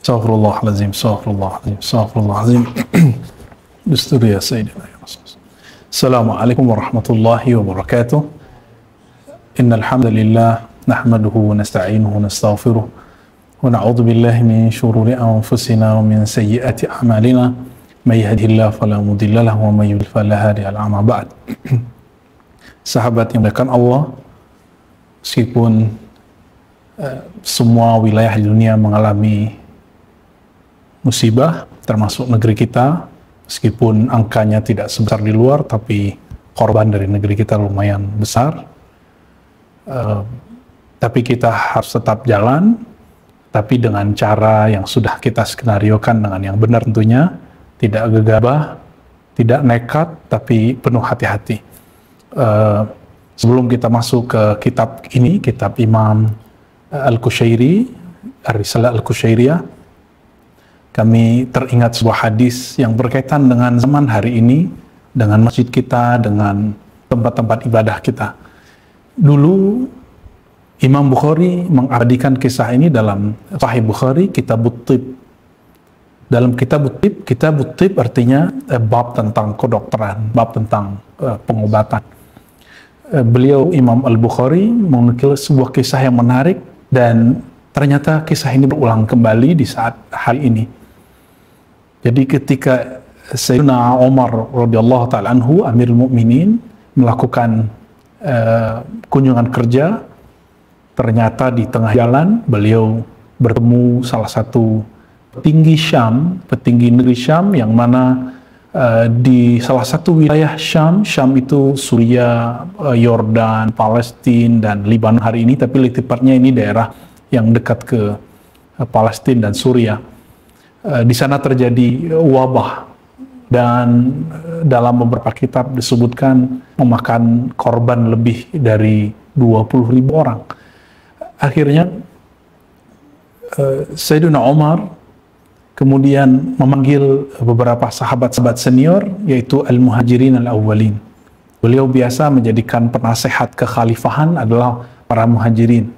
Astaghfirullahaladzim, astaghfirullahaladzim, astaghfirullahaladzim. Dustur ya Sayyidina ya Rasulullah. Assalamualaikum warahmatullahi wabarakatuh. Innal hamdalillah nahmaduhu wa nasta'inuhu wa nastaghfiruh wa na'udzu billahi min shururi anfusina wa min sayyiati a'malina. May yahdihillahu fala mudilla lahu wa may yudlil fala hadiya lahu. Amma ba'd. Sahabat yang dimuliakan Allah, meskipun semua wilayah di dunia mengalami musibah, termasuk negeri kita, meskipun angkanya tidak sebesar di luar, tapi korban dari negeri kita lumayan besar. Tapi kita harus tetap jalan, tapi dengan cara yang sudah kita skenariokan dengan yang benar tentunya, tidak gegabah, tidak nekat, tapi penuh hati-hati. Sebelum kita masuk ke kitab ini, kitab Imam Al-Qushairi, Ar-Risalah Al-Qushairiyah, kami teringat sebuah hadis yang berkaitan dengan zaman hari ini, dengan masjid kita, dengan tempat-tempat ibadah kita. Dulu Imam Bukhari mengabadikan kisah ini dalam Sahih Bukhari, Kitabut Thib. Dalam Kitabut Thib artinya bab tentang kedokteran, bab tentang pengobatan. Beliau Imam Al-Bukhari menukil sebuah kisah yang menarik, dan ternyata kisah ini berulang kembali di saat hari ini. Jadi ketika Sayyidina Umar radhiyallahu ta'ala anhu, Amirul Mukminin, melakukan kunjungan kerja, ternyata di tengah jalan beliau bertemu salah satu petinggi Syam, petinggi negeri Syam, yang mana di salah satu wilayah Syam itu Suria, Yordan, Palestina, dan Libanon hari ini, tapi lebih tepatnya ini daerah yang dekat ke Palestina dan Suria. Di sana terjadi wabah, dan dalam beberapa kitab disebutkan memakan korban lebih dari 20.000 orang. Akhirnya Sayyidina Umar kemudian memanggil beberapa sahabat-sahabat senior, yaitu Al-Muhajirin Al-Awwalin. Beliau biasa menjadikan penasehat kekhalifahan adalah para muhajirin.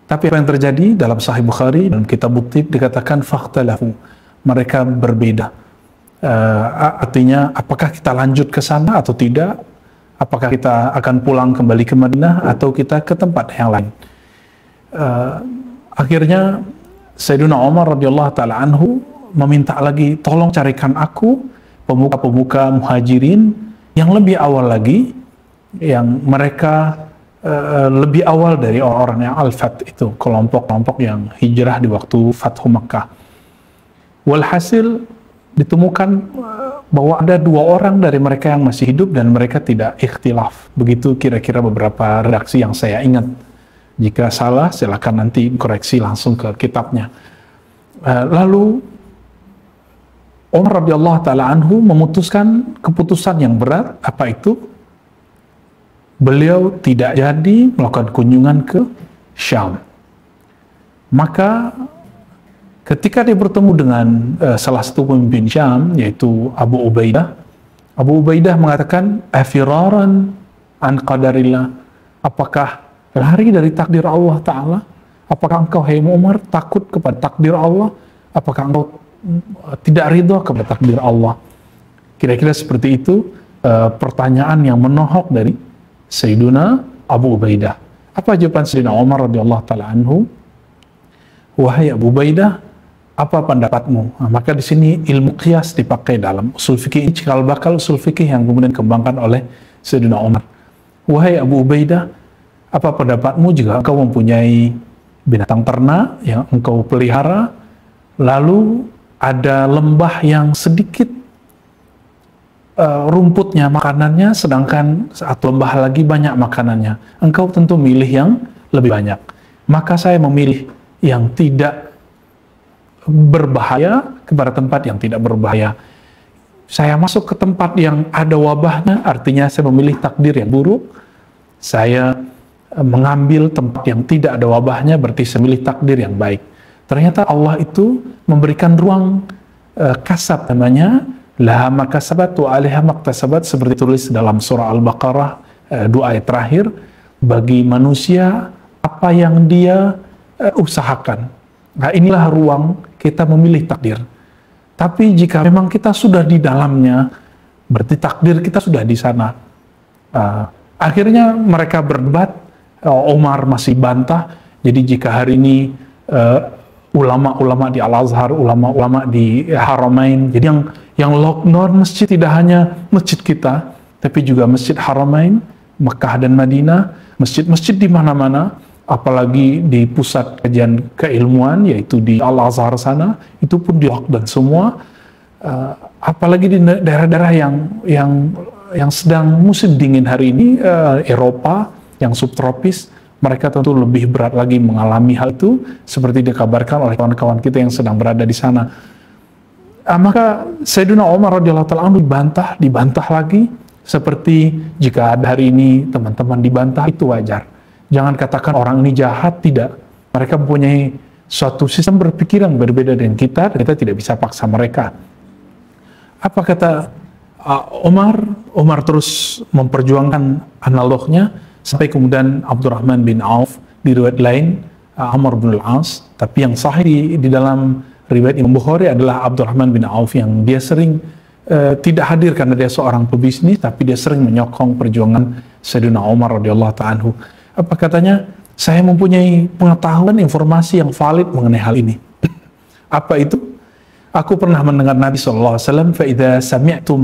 Tapi apa yang terjadi dalam Sahih Bukhari, dalam Kitabut Thib dikatakan fakhtalafu, mereka berbeda. Artinya apakah kita lanjut ke sana atau tidak? Apakah kita akan pulang kembali ke Madinah atau kita ke tempat yang lain? Akhirnya Sayyidina Umar radhiyallahu ta'ala anhu meminta lagi, tolong carikan aku pemuka-pemuka muhajirin yang lebih awal lagi, yang mereka lebih awal dari orang-orang yang Al-Fath itu, kelompok-kelompok yang hijrah di waktu Fathu Makkah. Walhasil ditemukan bahwa ada 2 orang dari mereka yang masih hidup dan mereka tidak ikhtilaf. Begitu kira-kira beberapa redaksi yang saya ingat. Jika salah, silakan nanti koreksi langsung ke kitabnya. Lalu Umar radhiyallahu ta'ala anhu memutuskan keputusan yang berat. Apa itu? Beliau tidak jadi melakukan kunjungan ke Syam. Maka ketika dia bertemu dengan salah satu pemimpin Syam, yaitu Abu Ubaidah mengatakan, afiraran an qadarillah, apakah lari dari takdir Allah Ta'ala? Apakah engkau, hai Umar, takut kepada takdir Allah? Apakah engkau tidak ridha kepada takdir Allah? Kira-kira seperti itu pertanyaan yang menohok dari Sayyiduna Abu Ubaidah. Apa jawaban Sayyidina Umar radhiyallahu ta'ala anhu? Wahai Abu Ubaidah, apa pendapatmu? Nah, maka di sini ilmu qiyas dipakai dalam usul fikih, cikal bakal usul fikih yang kemudian dikembangkan oleh Sayyidina Umar. Wahai Abu Ubaidah, apa pendapatmu jika engkau mempunyai binatang ternak yang engkau pelihara, lalu ada lembah yang sedikit rumputnya, makanannya, sedangkan saat lembah lagi banyak makanannya. Engkau tentu milih yang lebih banyak. Maka saya memilih yang tidak berbahaya kepada tempat yang tidak berbahaya. Saya masuk ke tempat yang ada wabahnya, artinya saya memilih takdir yang buruk. Saya mengambil tempat yang tidak ada wabahnya, berarti saya memilih takdir yang baik. Ternyata Allah itu memberikan ruang kasab, namanya laha makasabat wa alaiha maktasabat, seperti tulis dalam surah Al-Baqarah 2 ayat terakhir, bagi manusia apa yang dia usahakan. Nah, inilah ruang kita memilih takdir. Tapi jika memang kita sudah di dalamnya, berarti takdir kita sudah di sana. Akhirnya mereka berdebat, Umar masih bantah. Jadi jika hari ini ulama-ulama di Al-Azhar, ulama-ulama di Haramain, jadi yang lockdown masjid tidak hanya masjid kita, tapi juga masjid Haramain, Mekah dan Madinah, masjid-masjid di mana-mana, apalagi di pusat kajian keilmuan, yaitu di Al-Azhar sana, itu pun di lockdown semua. Apalagi di daerah-daerah yang sedang musim dingin hari ini, Eropa yang subtropis, mereka tentu lebih berat lagi mengalami hal itu, seperti dikabarkan oleh kawan-kawan kita yang sedang berada di sana. Maka Sayyidina Umar radhiyallahu ta'ala anhu dibantah lagi, seperti jika ada hari ini teman-teman dibantah, itu wajar. Jangan katakan orang ini jahat, tidak. Mereka mempunyai suatu sistem berpikir yang berbeda dengan kita, dan kita tidak bisa paksa mereka. Apa kata Umar? Umar terus memperjuangkan analognya, sampai kemudian Abdurrahman bin Auf, di riwayat lain Amr bin Al-As, tapi yang sahih di dalam riwayat Imam Bukhari adalah Abdurrahman bin Auf, yang dia sering tidak hadir karena dia seorang pebisnis, tapi dia sering menyokong perjuangan Sayyidina Umar radhiyallahu ta'ala anhu. Apa katanya? Saya mempunyai pengetahuan, informasi yang valid mengenai hal ini. Apa itu? Aku pernah mendengar Nabi SAW, فَإِذَا سَمِعْتُمْ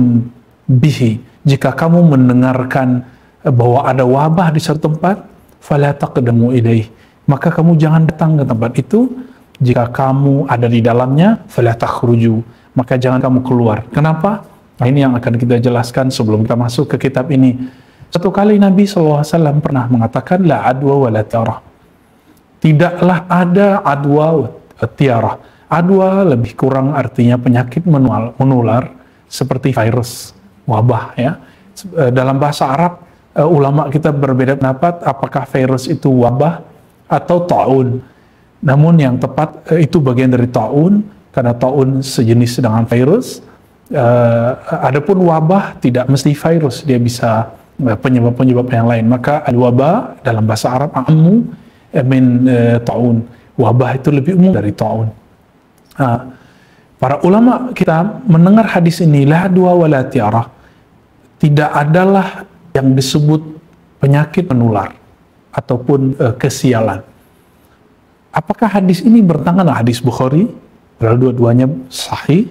bihi, jika kamu mendengarkan bahwa ada wabah di suatu tempat, فَلَا تَقْدَمُوا إِلَيْهِ, maka kamu jangan datang ke tempat itu. Jika kamu ada di dalamnya, فَلَا تَخْرُجُوا, maka jangan kamu keluar. Kenapa? Nah, ini yang akan kita jelaskan sebelum kita masuk ke kitab ini. Satu kali Nabi SAW pernah mengatakan, la adwa wa la tiarah. Tidaklah ada adwa wa tiarah. Adwa lebih kurang artinya penyakit menular seperti virus, wabah ya. Dalam bahasa Arab, ulama kita berbeda pendapat apakah virus itu wabah atau ta'un. Namun yang tepat itu bagian dari ta'un, karena ta'un sejenis dengan virus. Adapun wabah tidak mesti virus, dia bisa penyebab-penyebab yang lain. Maka al-wabah dalam bahasa Arab ammu min ta'un. Wabah itu lebih umum dari ta'un. Para ulama kita mendengar hadis ini, la adwa wa la tiarah, tidak adalah yang disebut penyakit menular ataupun kesialan. Apakah hadis ini bertentangan dengan hadis Bukhari? Padahal dua-duanya sahih,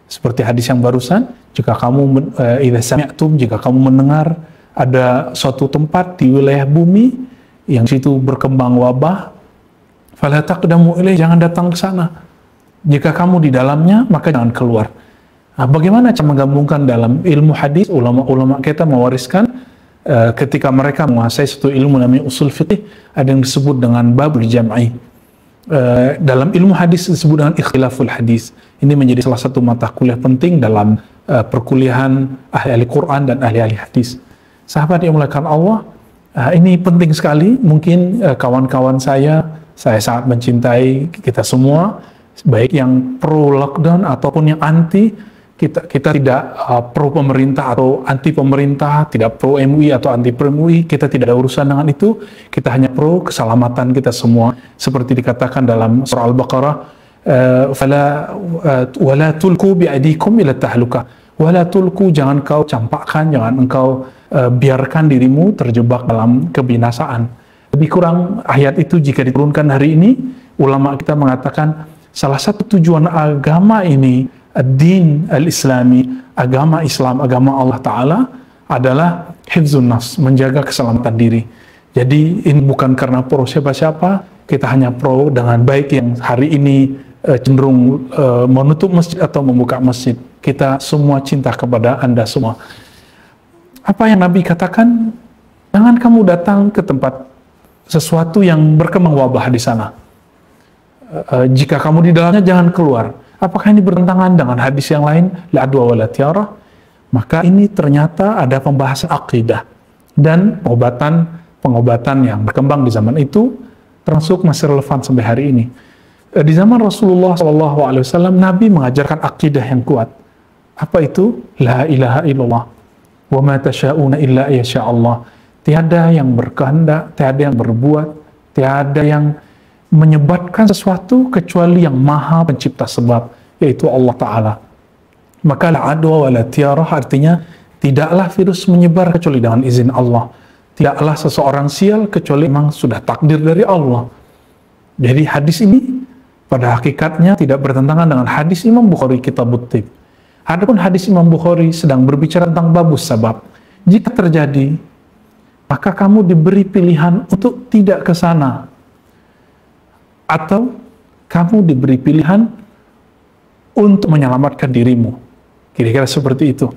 seperti hadis yang barusan. Jika kamu idza sami'tum, jika kamu mendengar ada suatu tempat di wilayah bumi yang situ berkembang wabah, fala taqdamu ilaih, jangan datang ke sana. Jika kamu di dalamnya, maka jangan keluar. Nah, bagaimana cara menggabungkan dalam ilmu hadis? Ulama-ulama kita mewariskan ketika mereka menguasai satu ilmu namanya usul fiqih, ada yang disebut dengan babul jam'i. Dalam ilmu hadis disebut dengan ikhtilaful hadis. Ini menjadi salah satu mata kuliah penting dalam perkuliahan ahli Quran dan ahli hadis. Sahabat yang dimuliakan Allah, ini penting sekali. Mungkin kawan-kawan saya sangat mencintai kita semua, baik yang pro lockdown ataupun yang anti. Kita tidak pro pemerintah atau anti pemerintah, tidak pro MUI atau anti pro MUI, kita tidak ada urusan dengan itu. Kita hanya pro keselamatan kita semua, seperti dikatakan dalam surah Al-Baqarah, wala tulku bi'adikum ila tahluka, wala tulku, jangan kau campakkan, jangan engkau biarkan dirimu terjebak dalam kebinasaan. Lebih kurang ayat itu jika diturunkan hari ini, ulama kita mengatakan salah satu tujuan agama ini, ad-din al-islami, agama Islam, agama Allah Ta'ala, adalah hifzun nafs, menjaga keselamatan diri. Jadi ini bukan karena pro siapa-siapa, kita hanya pro dengan baik yang hari ini cenderung menutup masjid atau membuka masjid. Kita semua cinta kepada Anda semua. Apa yang Nabi katakan? Jangan kamu datang ke tempat sesuatu yang berkembang wabah di sana. Jika kamu di dalamnya, jangan keluar. Apakah ini bertentangan dengan hadis yang lain? La adwa wa la tiarah. Maka ini ternyata ada pembahasan akidah dan pengobatan yang berkembang di zaman itu, termasuk masih relevan sampai hari ini. Di zaman Rasulullah SAW, Nabi mengajarkan akidah yang kuat. Apa itu? La ilaha illallah wa ma tasha'una illa yasha'allah. Tiada yang berkehendak, tiada yang berbuat, tiada yang menyebabkan sesuatu kecuali yang maha pencipta sebab, yaitu Allah Ta'ala. Maka la adwa wa la tiarah, artinya tidaklah virus menyebar kecuali dengan izin Allah. Tidaklah seseorang sial kecuali memang sudah takdir dari Allah. Jadi hadis ini pada hakikatnya tidak bertentangan dengan hadis Imam Bukhari Kitabut Tib. Adapun hadis Imam Bukhari sedang berbicara tentang babus sabab. Jika terjadi, maka kamu diberi pilihan untuk tidak ke sana, atau kamu diberi pilihan untuk menyelamatkan dirimu. Kira-kira seperti itu.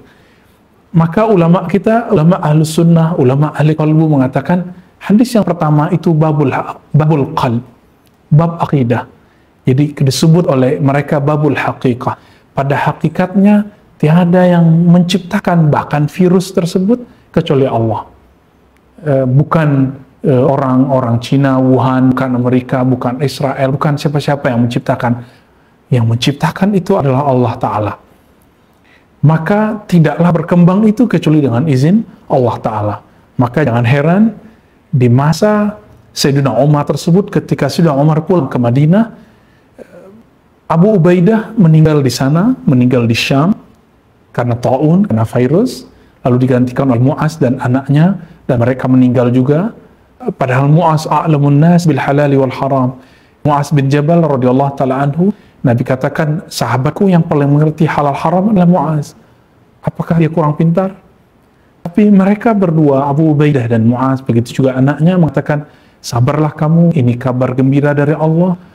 Maka ulama kita, ulama ahlus sunnah, ulama ahli qalbu mengatakan hadis yang pertama itu babul qalb, bab akidah. Jadi disebut oleh mereka babul haqiqah. Pada hakikatnya tiada yang menciptakan bahkan virus tersebut kecuali Allah. Bukan orang-orang Cina, Wuhan, bukan Amerika, bukan Israel, bukan siapa-siapa yang menciptakan. Yang menciptakan itu adalah Allah Ta'ala. Maka tidaklah berkembang itu kecuali dengan izin Allah Ta'ala. Maka jangan heran di masa Sayyidina Umar tersebut, ketika Sayyidina Umar pulang ke Madinah, Abu Ubaidah meninggal di sana, meninggal di Syam karena ta'un, karena virus, lalu digantikan oleh Mu'az dan anaknya, dan mereka meninggal juga. Padahal Mu'az a'lamun nas bil halali wal haram. Mu'az bin Jabal radhiyallahu ta'ala anhu, Nabi katakan, sahabatku yang paling mengerti halal haram adalah Mu'az. Apakah dia kurang pintar? Tapi mereka berdua, Abu Ubaidah dan Mu'az, begitu juga anaknya, mengatakan, sabarlah kamu, ini kabar gembira dari Allah,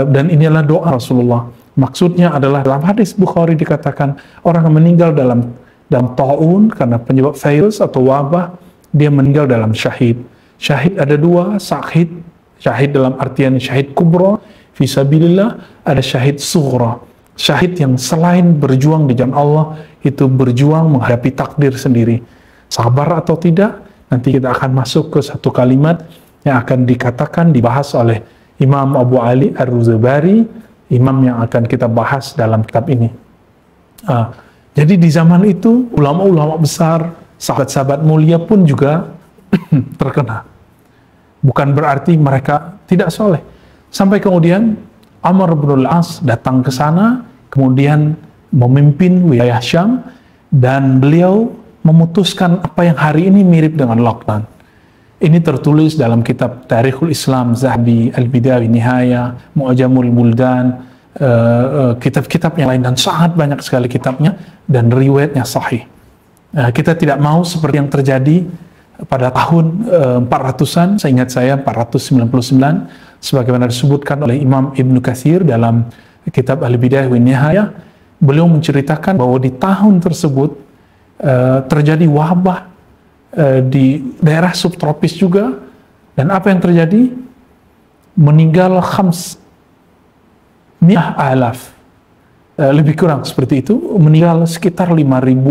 dan inilah doa Rasulullah. Maksudnya adalah dalam hadis Bukhari dikatakan, orang yang meninggal dalam ta'un karena penyebab virus atau wabah, dia meninggal dalam syahid. Syahid ada dua, syahid dalam artian syahid kubra, fisabilillah, ada syahid sughra, syahid yang selain berjuang di jalan Allah, itu berjuang menghadapi takdir sendiri. Sabar atau tidak, nanti kita akan masuk ke satu kalimat yang akan dikatakan, dibahas oleh Imam Abu Ali Ar-Ruzabari, imam yang akan kita bahas dalam kitab ini. Jadi di zaman itu, ulama-ulama besar, sahabat-sahabat mulia pun juga terkena. Bukan berarti mereka tidak soleh. Sampai kemudian Amr bin al-As datang ke sana, kemudian memimpin wilayah Syam, dan beliau memutuskan apa yang hari ini mirip dengan lockdown. Ini tertulis dalam kitab Tarikhul Islam, Zahabi, Al-Bidayah Nihaya, Mu'jamul Buldan, kitab-kitab yang lain, dan sangat banyak sekali kitabnya, dan riwayatnya sahih. Kita tidak mau seperti yang terjadi pada tahun 400-an, seingat saya 499, sebagaimana disebutkan oleh Imam Ibn Katsir dalam kitab Al-Bidayah wa Nihayah. Beliau menceritakan bahwa di tahun tersebut terjadi wabah di daerah subtropis juga, dan apa yang terjadi? Meninggal 500.000, lebih kurang seperti itu, meninggal sekitar 500.000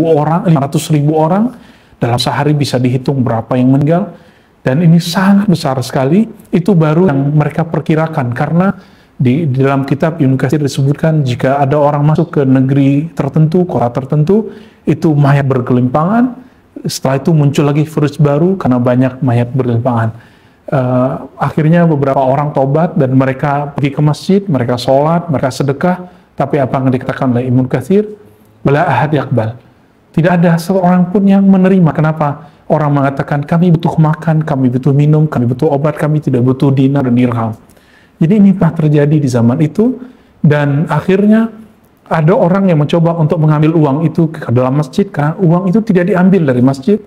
orang, dalam sehari bisa dihitung berapa yang meninggal, dan ini sangat besar sekali. Itu baru yang mereka perkirakan, karena di dalam kitab Ibnu Katsir disebutkan jika ada orang masuk ke negeri tertentu, kota tertentu, itu mayat bergelimpangan. Setelah itu muncul lagi virus baru karena banyak mayat bergelimpangan. Akhirnya beberapa orang tobat dan mereka pergi ke masjid, mereka sholat, mereka sedekah. Tapi apa yang dikatakan oleh Ibnu Katsir, wala ahad yaqbal, tidak ada seorang pun yang menerima. Kenapa? Orang mengatakan kami butuh makan, kami butuh minum, kami butuh obat, kami tidak butuh dinar dan dirham. Jadi ini pernah terjadi di zaman itu, dan akhirnya ada orang yang mencoba untuk mengambil uang itu ke dalam masjid, karena uang itu tidak diambil dari masjid.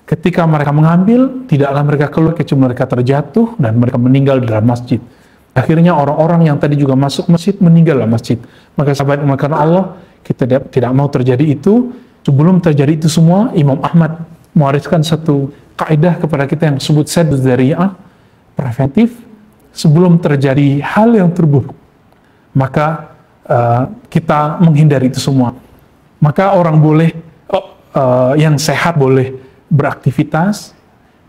Ketika mereka mengambil, tidaklah mereka keluar kecuali mereka terjatuh dan mereka meninggal di dalam masjid. Akhirnya orang-orang yang tadi juga masuk masjid meninggal dalam masjid. Maka sahabat mengatakan, Allah, kita tidak mau terjadi itu. Sebelum terjadi itu semua, Imam Ahmad mewariskan satu kaidah kepada kita yang disebut sadd dzari'ah, preventif. Sebelum terjadi hal yang terburuk, maka kita menghindari itu semua. Maka orang boleh, yang sehat boleh beraktivitas,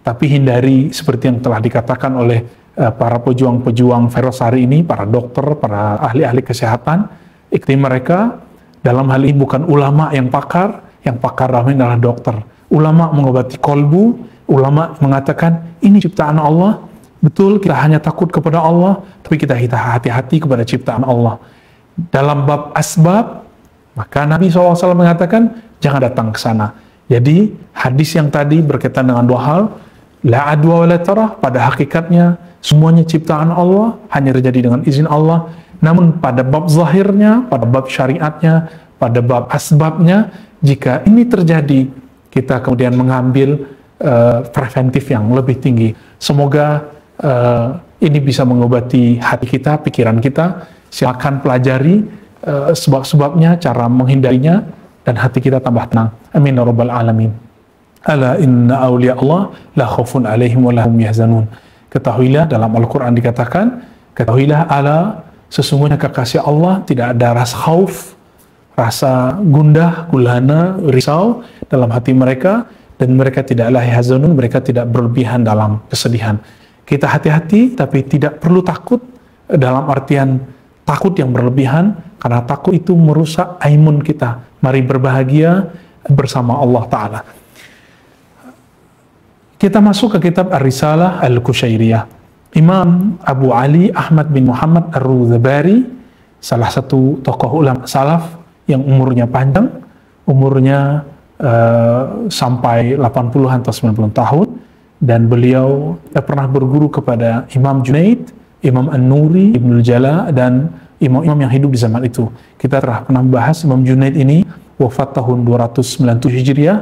tapi hindari seperti yang telah dikatakan oleh para pejuang-pejuang virus hari ini, para dokter, para ahli-ahli kesehatan. Iklim mereka dalam hal ini bukan ulama yang pakar dalam ini adalah dokter. Ulama mengobati kolbu, ulama mengatakan ini ciptaan Allah, Betul, kita hanya takut kepada Allah, tapi kita hati-hati kepada ciptaan Allah. Dalam bab asbab, maka Nabi SAW mengatakan, jangan datang ke sana. Jadi, hadis yang tadi berkaitan dengan dua hal, la adwa wa la tarah, pada hakikatnya, semuanya ciptaan Allah, hanya terjadi dengan izin Allah. Namun pada bab zahirnya, pada bab syariatnya, pada bab asbabnya, jika ini terjadi, kita kemudian mengambil preventif yang lebih tinggi. Semoga ini bisa mengobati hati kita, pikiran kita. Silakan pelajari sebab-sebabnya, cara menghindarinya, dan hati kita tambah tenang. Amin ya rabbal alamin. Ala inna awliya Allah la khaufun alaihim wa lahum yahzanun. Ketahuilah, dalam Al-Quran dikatakan, ketahuilah ala, sesungguhnya kekasih Allah tidak ada rasa khauf, rasa gundah, gulana, risau dalam hati mereka, dan mereka tidaklah yahzanun, mereka tidak berlebihan dalam kesedihan. Kita hati-hati, tapi tidak perlu takut dalam artian takut yang berlebihan, karena takut itu merusak imun kita. Mari berbahagia bersama Allah Ta'ala. Kita masuk ke kitab Ar-Risalah Al-Kushairiyah. Imam Abu Ali Ahmad bin Muhammad Ar-Ruzabari, salah satu tokoh ulama salaf yang umurnya panjang, umurnya sampai 80-an atau 90 tahun, dan beliau pernah berguru kepada Imam Junaid, Imam An-Nuri, Ibnul Jala, dan imam-imam yang hidup di zaman itu. Kita pernah membahas Imam Junaid ini wafat tahun 297 Hijriah,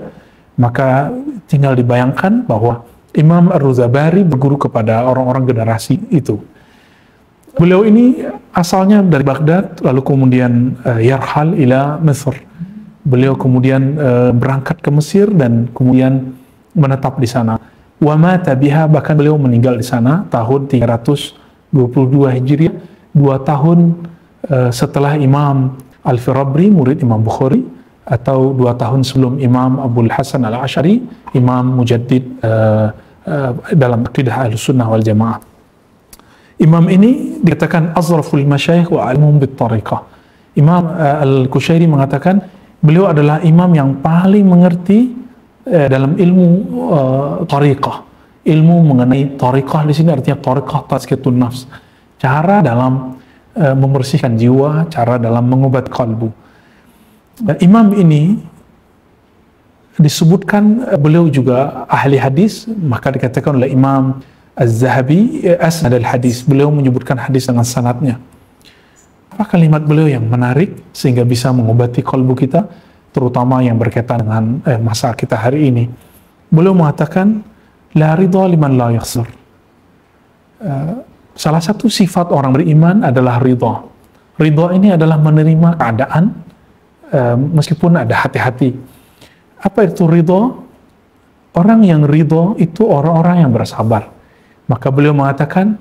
maka tinggal dibayangkan bahwa Imam Ar-Ruzabari berguru kepada orang-orang generasi itu. Beliau ini asalnya dari Baghdad, lalu kemudian yarhal ila Mesir. Beliau kemudian berangkat ke Mesir dan kemudian menetap di sana. Wa mata biha, bahkan beliau meninggal di sana tahun 322 Hijriah, 2 tahun setelah Imam Al-Firabri, murid Imam Bukhari, atau 2 tahun sebelum Imam Abul Hasan Al-Asy'ari, Imam Mujaddid dalam akidah Ahlussunnah wal Jamaah. Imam ini dikatakan azraful masyayikh wa ilmuhum bit tariqah. Imam Al-Kushairi mengatakan beliau adalah imam yang paling mengerti dalam ilmu tariqah. Ilmu mengenai tariqah di sini artinya tariqah tazkiyatun nafs. Cara dalam membersihkan jiwa, cara dalam mengobat kalbu. Dan imam ini disebutkan beliau juga ahli hadis, maka dikatakan oleh Imam Az-Zahabi asnad al-hadis, beliau menyebutkan hadis dengan sanadnya. Apa kalimat beliau yang menarik sehingga bisa mengobati kalbu kita, terutama yang berkaitan dengan masa kita hari ini. Beliau mengatakan la ridha liman la yakhsur. Salah satu sifat orang beriman adalah ridha. Ridha ini adalah menerima keadaan meskipun ada hati-hati. Apa itu ridha? Orang yang ridha itu orang-orang yang bersabar. Maka beliau mengatakan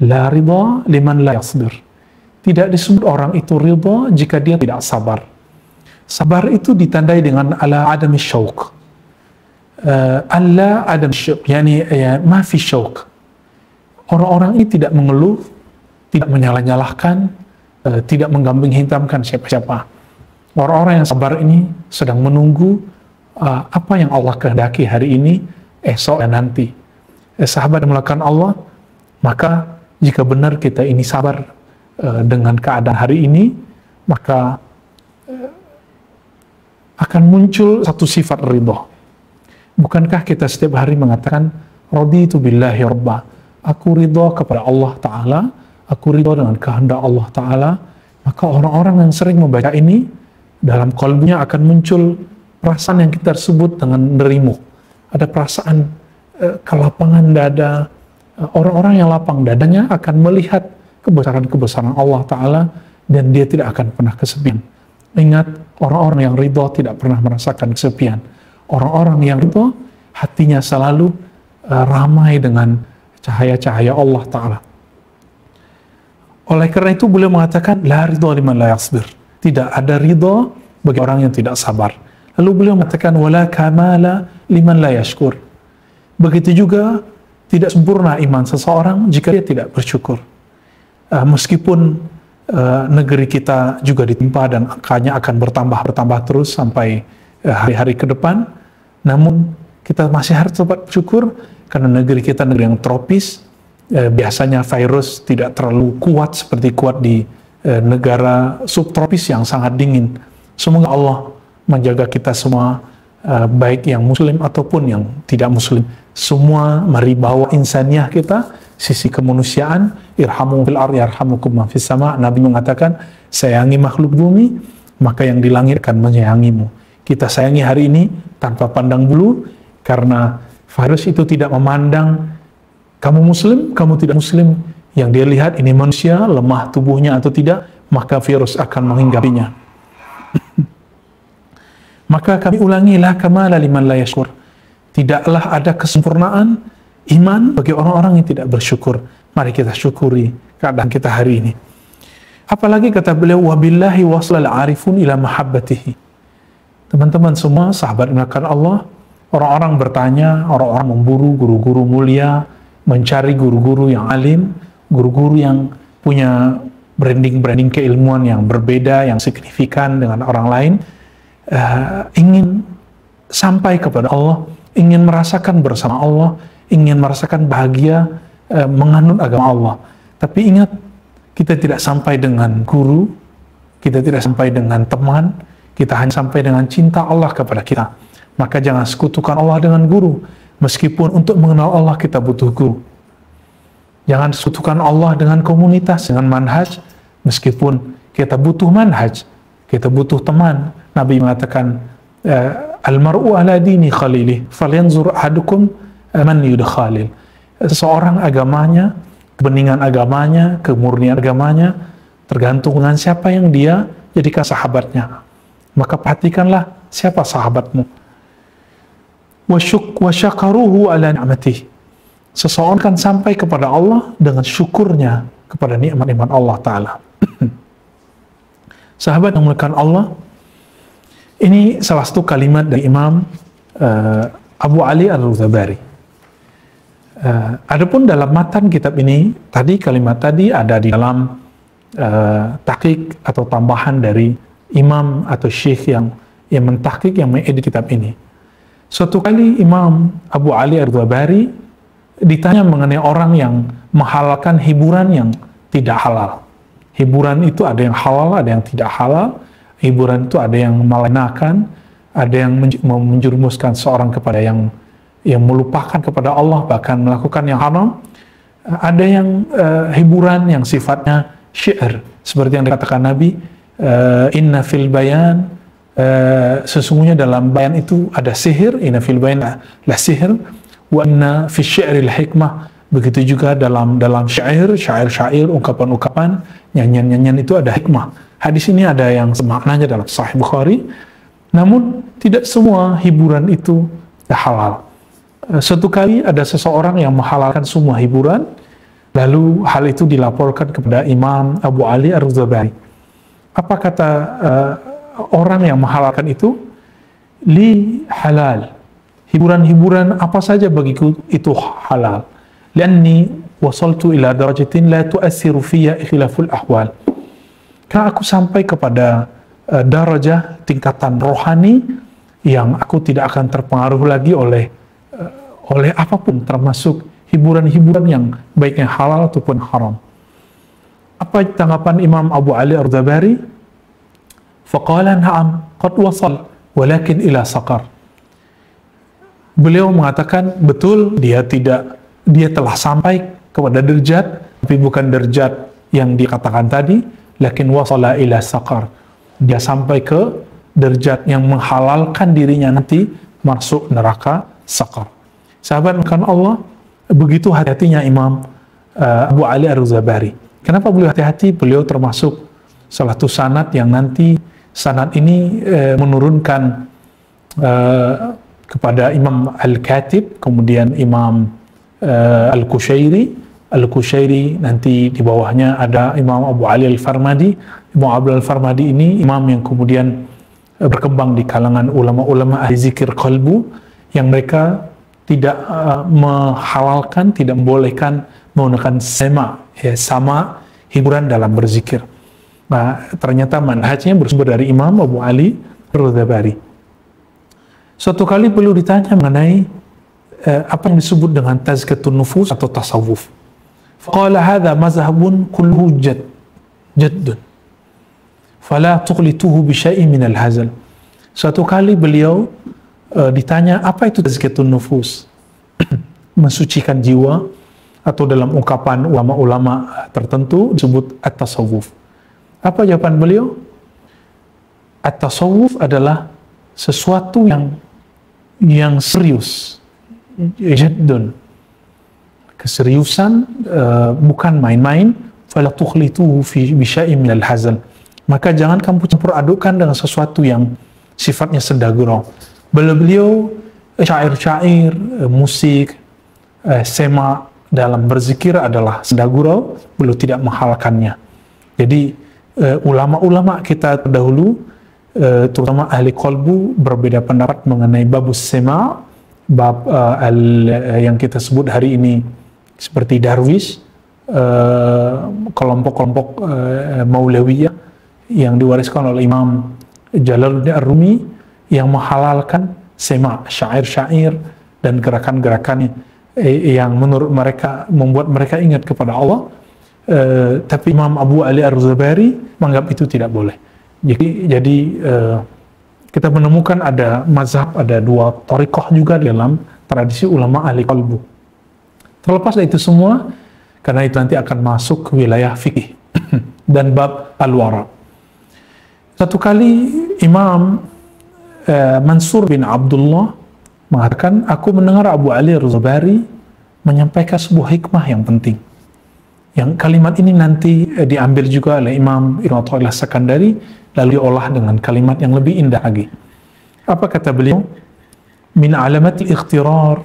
la ridha liman la yasbir. Tidak disebut orang itu ridha jika dia tidak sabar. Sabar itu ditandai dengan ala adami syauq. Alla adam syauq, yani ma fi syauq. Orang-orang ini tidak mengeluh, tidak menyalah-nyalahkan, tidak menggambing hitamkan siapa-siapa. Orang-orang yang sabar ini sedang menunggu apa yang Allah kehendaki hari ini, esok dan nanti. Sahabat yang melakukan Allah, maka jika benar kita ini sabar dengan keadaan hari ini, maka akan muncul satu sifat ridha. Bukankah kita setiap hari mengatakan raditu billahi rabba, aku ridha kepada Allah Ta'ala, aku ridha dengan kehendak Allah Ta'ala. Maka orang-orang yang sering membaca ini, dalam kalbunya akan muncul perasaan yang kita sebut dengan nerimu. Ada perasaan kelapangan dada. Orang-orang yang lapang dadanya akan melihat kebesaran-kebesaran Allah Ta'ala, dan dia tidak akan pernah kesepian. Ingat, orang-orang yang ridha tidak pernah merasakan kesepian. Orang-orang yang ridha, hatinya selalu ramai dengan cahaya-cahaya Allah Ta'ala. Oleh karena itu beliau mengatakan la ridha liman la yasbir. Tidak ada ridha bagi orang yang tidak sabar. Lalu beliau mengatakan wala kamala liman la yashkur. Begitu juga tidak sempurna iman seseorang jika dia tidak bersyukur. Meskipun negeri kita juga ditimpa dan angkanya akan bertambah terus sampai hari-hari ke depan, namun kita masih harus tetap bersyukur karena negeri kita negeri yang tropis, biasanya virus tidak terlalu kuat seperti kuat di negara subtropis yang sangat dingin. Semoga Allah menjaga kita semua, baik yang muslim ataupun yang tidak muslim. Semua mari bawa insaniah kita, sisi kemanusiaan. Irhamu fil ardi yarhamukum man fis sama. Nabi mengatakan, sayangi makhluk bumi, maka yang di langit akan menyayangimu. Kita sayangi hari ini tanpa pandang bulu, karena virus itu tidak memandang kamu muslim, kamu tidak muslim. Yang dia lihat ini manusia, lemah tubuhnya atau tidak, maka virus akan menghinggapinya. Maka kami ulangi, la kamala liman la yashkur. Tidaklah ada kesempurnaan iman bagi orang-orang yang tidak bersyukur. Mari kita syukuri keadaan kita hari ini. Apalagi kata beliau, wabillahi waslal arifun ila mahabbatihi. Teman-teman semua, sahabat menakan Allah, orang-orang bertanya, orang-orang memburu guru-guru mulia, mencari guru-guru yang alim, guru-guru yang punya branding-branding keilmuan yang berbeda, yang signifikan dengan orang lain, ingin sampai kepada Allah, ingin merasakan bersama Allah, ingin merasakan bahagia, menganut agama Allah. Tapi ingat, kita tidak sampai dengan guru, kita tidak sampai dengan teman, kita hanya sampai dengan cinta Allah kepada kita. Maka jangan sekutukan Allah dengan guru, meskipun untuk mengenal Allah kita butuh guru. Jangan sekutukan Allah dengan komunitas, dengan manhaj, meskipun kita butuh manhaj, kita butuh teman. Nabi mengatakan, almar'u ala dini khalilih, falyanzur ahadukum man yudkhalil. Seseorang agamanya, kebeningan agamanya, kemurnian agamanya, tergantung dengan siapa yang dia jadikan sahabatnya. Maka perhatikanlah siapa sahabatmu. Wa syakaruhu ala ni'matih. Seseorang kan sampai kepada Allah dengan syukurnya kepada nikmat-nikmat Allah Ta'ala. Sahabat yang memuliakan Allah, ini salah satu kalimat dari Imam Abu Ali Al-Ghazabari. Adapun dalam matan kitab ini, tadi kalimat tadi ada di dalam tahqiq atau tambahan dari imam atau syekh yang mentahqiq, yang mengedit kitab ini. Suatu kali Imam Abu Ali Al-Ghazabari ditanya mengenai orang yang menghalalkan hiburan yang tidak halal. Hiburan itu ada yang halal, ada yang tidak halal. Hiburan itu ada yang melenakan, ada yang menjerumuskan seorang kepada yang melupakan kepada Allah, bahkan melakukan yang haram. Ada yang hiburan yang sifatnya syair, seperti yang dikatakan Nabi, inna fil bayan, sesungguhnya dalam bayan itu ada sihir, inna fil bayan la sihir, wa inna fi syairil hikmah. Begitu juga dalam syair, ungkapan-ungkapan, nyanyian-nyanyian itu ada hikmah. Hadis ini ada yang semaknanya dalam Sahih Bukhari. Namun tidak semua hiburan itu halal. Suatu kali ada seseorang yang menghalalkan semua hiburan, lalu hal itu dilaporkan kepada Imam Abu Ali Ar-Ghazabari. Apa kata orang yang menghalalkan itu? Li halal. Hiburan-hiburan apa saja bagiku itu halal. Lianni wasaltu ila darajatin la tu'assiru fiyya khilaful ahwal. Karena aku sampai kepada darajah tingkatan rohani yang aku tidak akan terpengaruh lagi oleh apapun, termasuk hiburan-hiburan yang baik yang halal ataupun haram. Apa tanggapan Imam Abu Ali Ar-Ghazabari? Faqala na'am qad wasal walakin ila saqar. Beliau mengatakan betul, dia telah sampai kepada derajat, tapi bukan derajat yang dikatakan tadi, lakin wasala ila saqar. Dia sampai ke derajat yang menghalalkan dirinya nanti masuk neraka saqar. Sahabat makan Allah, begitu hati-hatinya Imam Abu Ali Ar-Ghazabari. Kenapa beliau hati-hati? Beliau termasuk salah satu sanad yang nanti sanad ini menurunkan kepada Imam Al-Khatib, kemudian Imam Al-Qushairi, nanti di bawahnya ada Imam Abu Ali Al-Farmadi. Imam Abu Al-Farmadi ini imam yang kemudian berkembang di kalangan ulama-ulama ahli zikir qalbu, yang mereka tidak menghalalkan, tidak membolehkan menggunakan sama hiburan dalam berzikir. Nah, ternyata manhajnya bersumber dari Imam Abu Ali Ar-Ghazabari. Suatu kali beliau ditanya mengenai apa yang disebut dengan tazkiyatun nufus atau tasawuf. Faqala hadha mazhabun kulluhu jaddun. Fala tuqlituhu bi syai'in minal hazal. Suatu kali beliau ditanya apa itu tazkiyatun nufus, mensucikan jiwa, atau dalam ungkapan ulama-ulama tertentu disebut at-tasawuf. Apa jawaban beliau? At-tasawuf adalah sesuatu yang serius, jaddun, keseriusan, bukan main-main. Fala tukhlituhu fi bisyai'in minal hazal. Maka jangan kamu campur adukkan dengan sesuatu yang sifatnya sendagurau. Beliau syair-syair, musik, sema dalam berzikir adalah sendagurau, beliau tidak menghalalkannya. Jadi ulama-ulama kita terdahulu, terutama ahli qalbu, berbeda pendapat mengenai babus sema, bab yang kita sebut hari ini seperti Darwish, kelompok-kelompok Maulawiyah yang diwariskan oleh Imam Jalaluddin Ar-Rumi, yang menghalalkan sema, syair-syair dan gerakan-gerakan yang menurut mereka membuat mereka ingat kepada Allah. Tapi Imam Abu Ali Ar-Zabari menganggap itu tidak boleh. Jadi kita menemukan ada mazhab, ada dua thariqah juga dalam tradisi ulama ahli qalbu. Terlepas dari itu semua, karena itu nanti akan masuk ke wilayah fikih dan bab al-wara. Satu kali Imam Mansur bin Abdullah mengatakan, aku mendengar Abu Ali Ar-Zabari menyampaikan sebuah hikmah yang penting. Yang kalimat ini nanti diambil juga oleh Imam Ibn Athaillah Sakandari, lalu diolah dengan kalimat yang lebih indah lagi. Apa kata beliau? Min alamatil ikhtirar,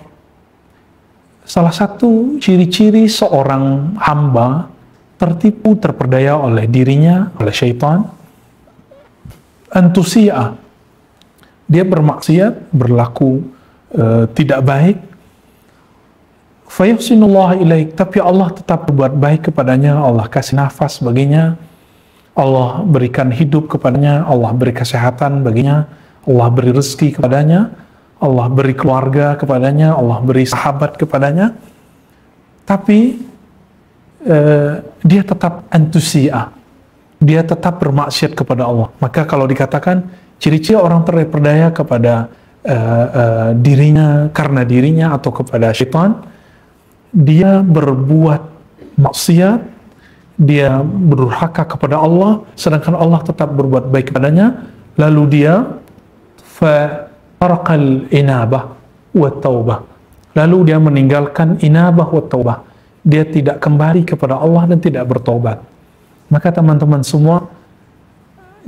salah satu ciri-ciri seorang hamba tertipu, terperdaya oleh dirinya, oleh syaitan, antusi'a, dia bermaksiat, berlaku tidak baik, fayahsinullah ilaik, tapi Allah tetap berbuat baik kepadanya, Allah kasih nafas baginya, Allah berikan hidup kepadanya, Allah beri kesehatan baginya, Allah beri rezeki kepadanya, Allah beri keluarga kepadanya, Allah beri sahabat kepadanya, tapi dia tetap antusi'a, dia tetap bermaksiat kepada Allah. Maka kalau dikatakan ciri-ciri orang terperdaya kepada dirinya, karena dirinya atau kepada syaitan, dia berbuat maksiat, dia berdurhaka kepada Allah, sedangkan Allah tetap berbuat baik kepadanya, lalu dia faraqal inabah wa taubah, lalu dia meninggalkan inabah wa taubah, dia tidak kembali kepada Allah dan tidak bertobat. Maka teman-teman semua,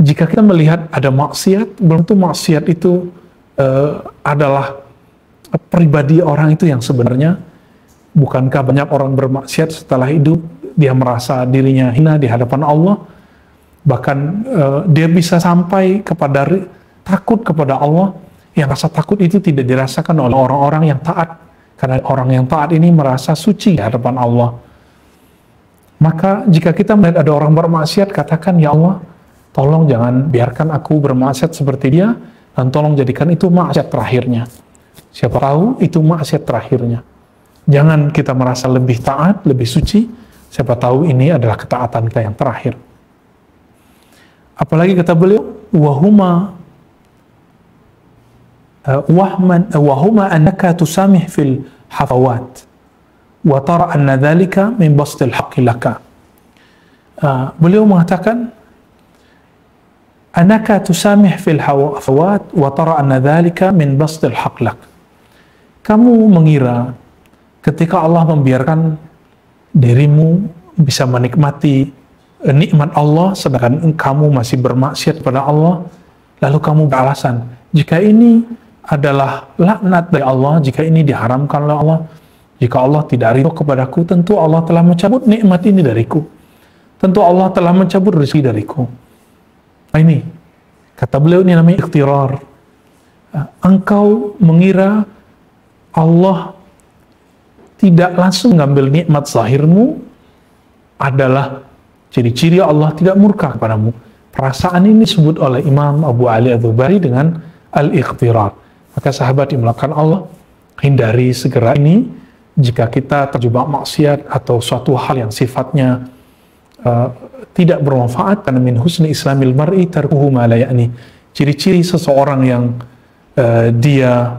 jika kita melihat ada maksiat, belum tentu maksiat itu adalah pribadi orang itu yang sebenarnya. Bukankah banyak orang bermaksiat setelah hidup, dia merasa dirinya hina di hadapan Allah, bahkan dia bisa sampai kepada takut kepada Allah, yang rasa takut itu tidak dirasakan oleh orang-orang yang taat, karena orang yang taat ini merasa suci di hadapan Allah. Maka jika kita melihat ada orang bermaksiat, katakan, ya Allah, tolong jangan biarkan aku bermaksiat seperti dia, dan tolong jadikan itu maksiat terakhirnya. Siapa tahu itu maksiat terakhirnya. Jangan kita merasa lebih taat, lebih suci, siapa tahu ini adalah ketaatan kita yang terakhir. Apalagi kata beliau, wahuma annaka tusamih fil hafawat wa tara anna dhalika min bastil haqqi laka. Beliau mengatakan, annaka tusamih fil hafawat wa tara anna dhalika min bastil haqq lak. Kamu mengira ketika Allah membiarkan dirimu bisa menikmati nikmat Allah, sedangkan kamu masih bermaksiat kepada Allah, lalu kamu beralasan, jika ini adalah laknat dari Allah, jika ini diharamkan oleh Allah, jika Allah tidak ridho kepadaku, tentu Allah telah mencabut nikmat ini dariku, tentu Allah telah mencabut rezeki dariku. Nah ini, kata beliau, ini namanya ikhtirar. Engkau mengira Allah tidak langsung mengambil nikmat zahirmu adalah ciri-ciri Allah tidak murka kepadamu. Perasaan ini disebut oleh Imam Abu Ali Ar-Zabari dengan al-ikhtirar. Maka sahabat dimulakan Allah, hindari segera ini, jika kita terjebak maksiat atau suatu hal yang sifatnya tidak bermanfaat, karena min husni islamil mar'i tarkuhu ma la ya'ni. Ciri-ciri seseorang yang dia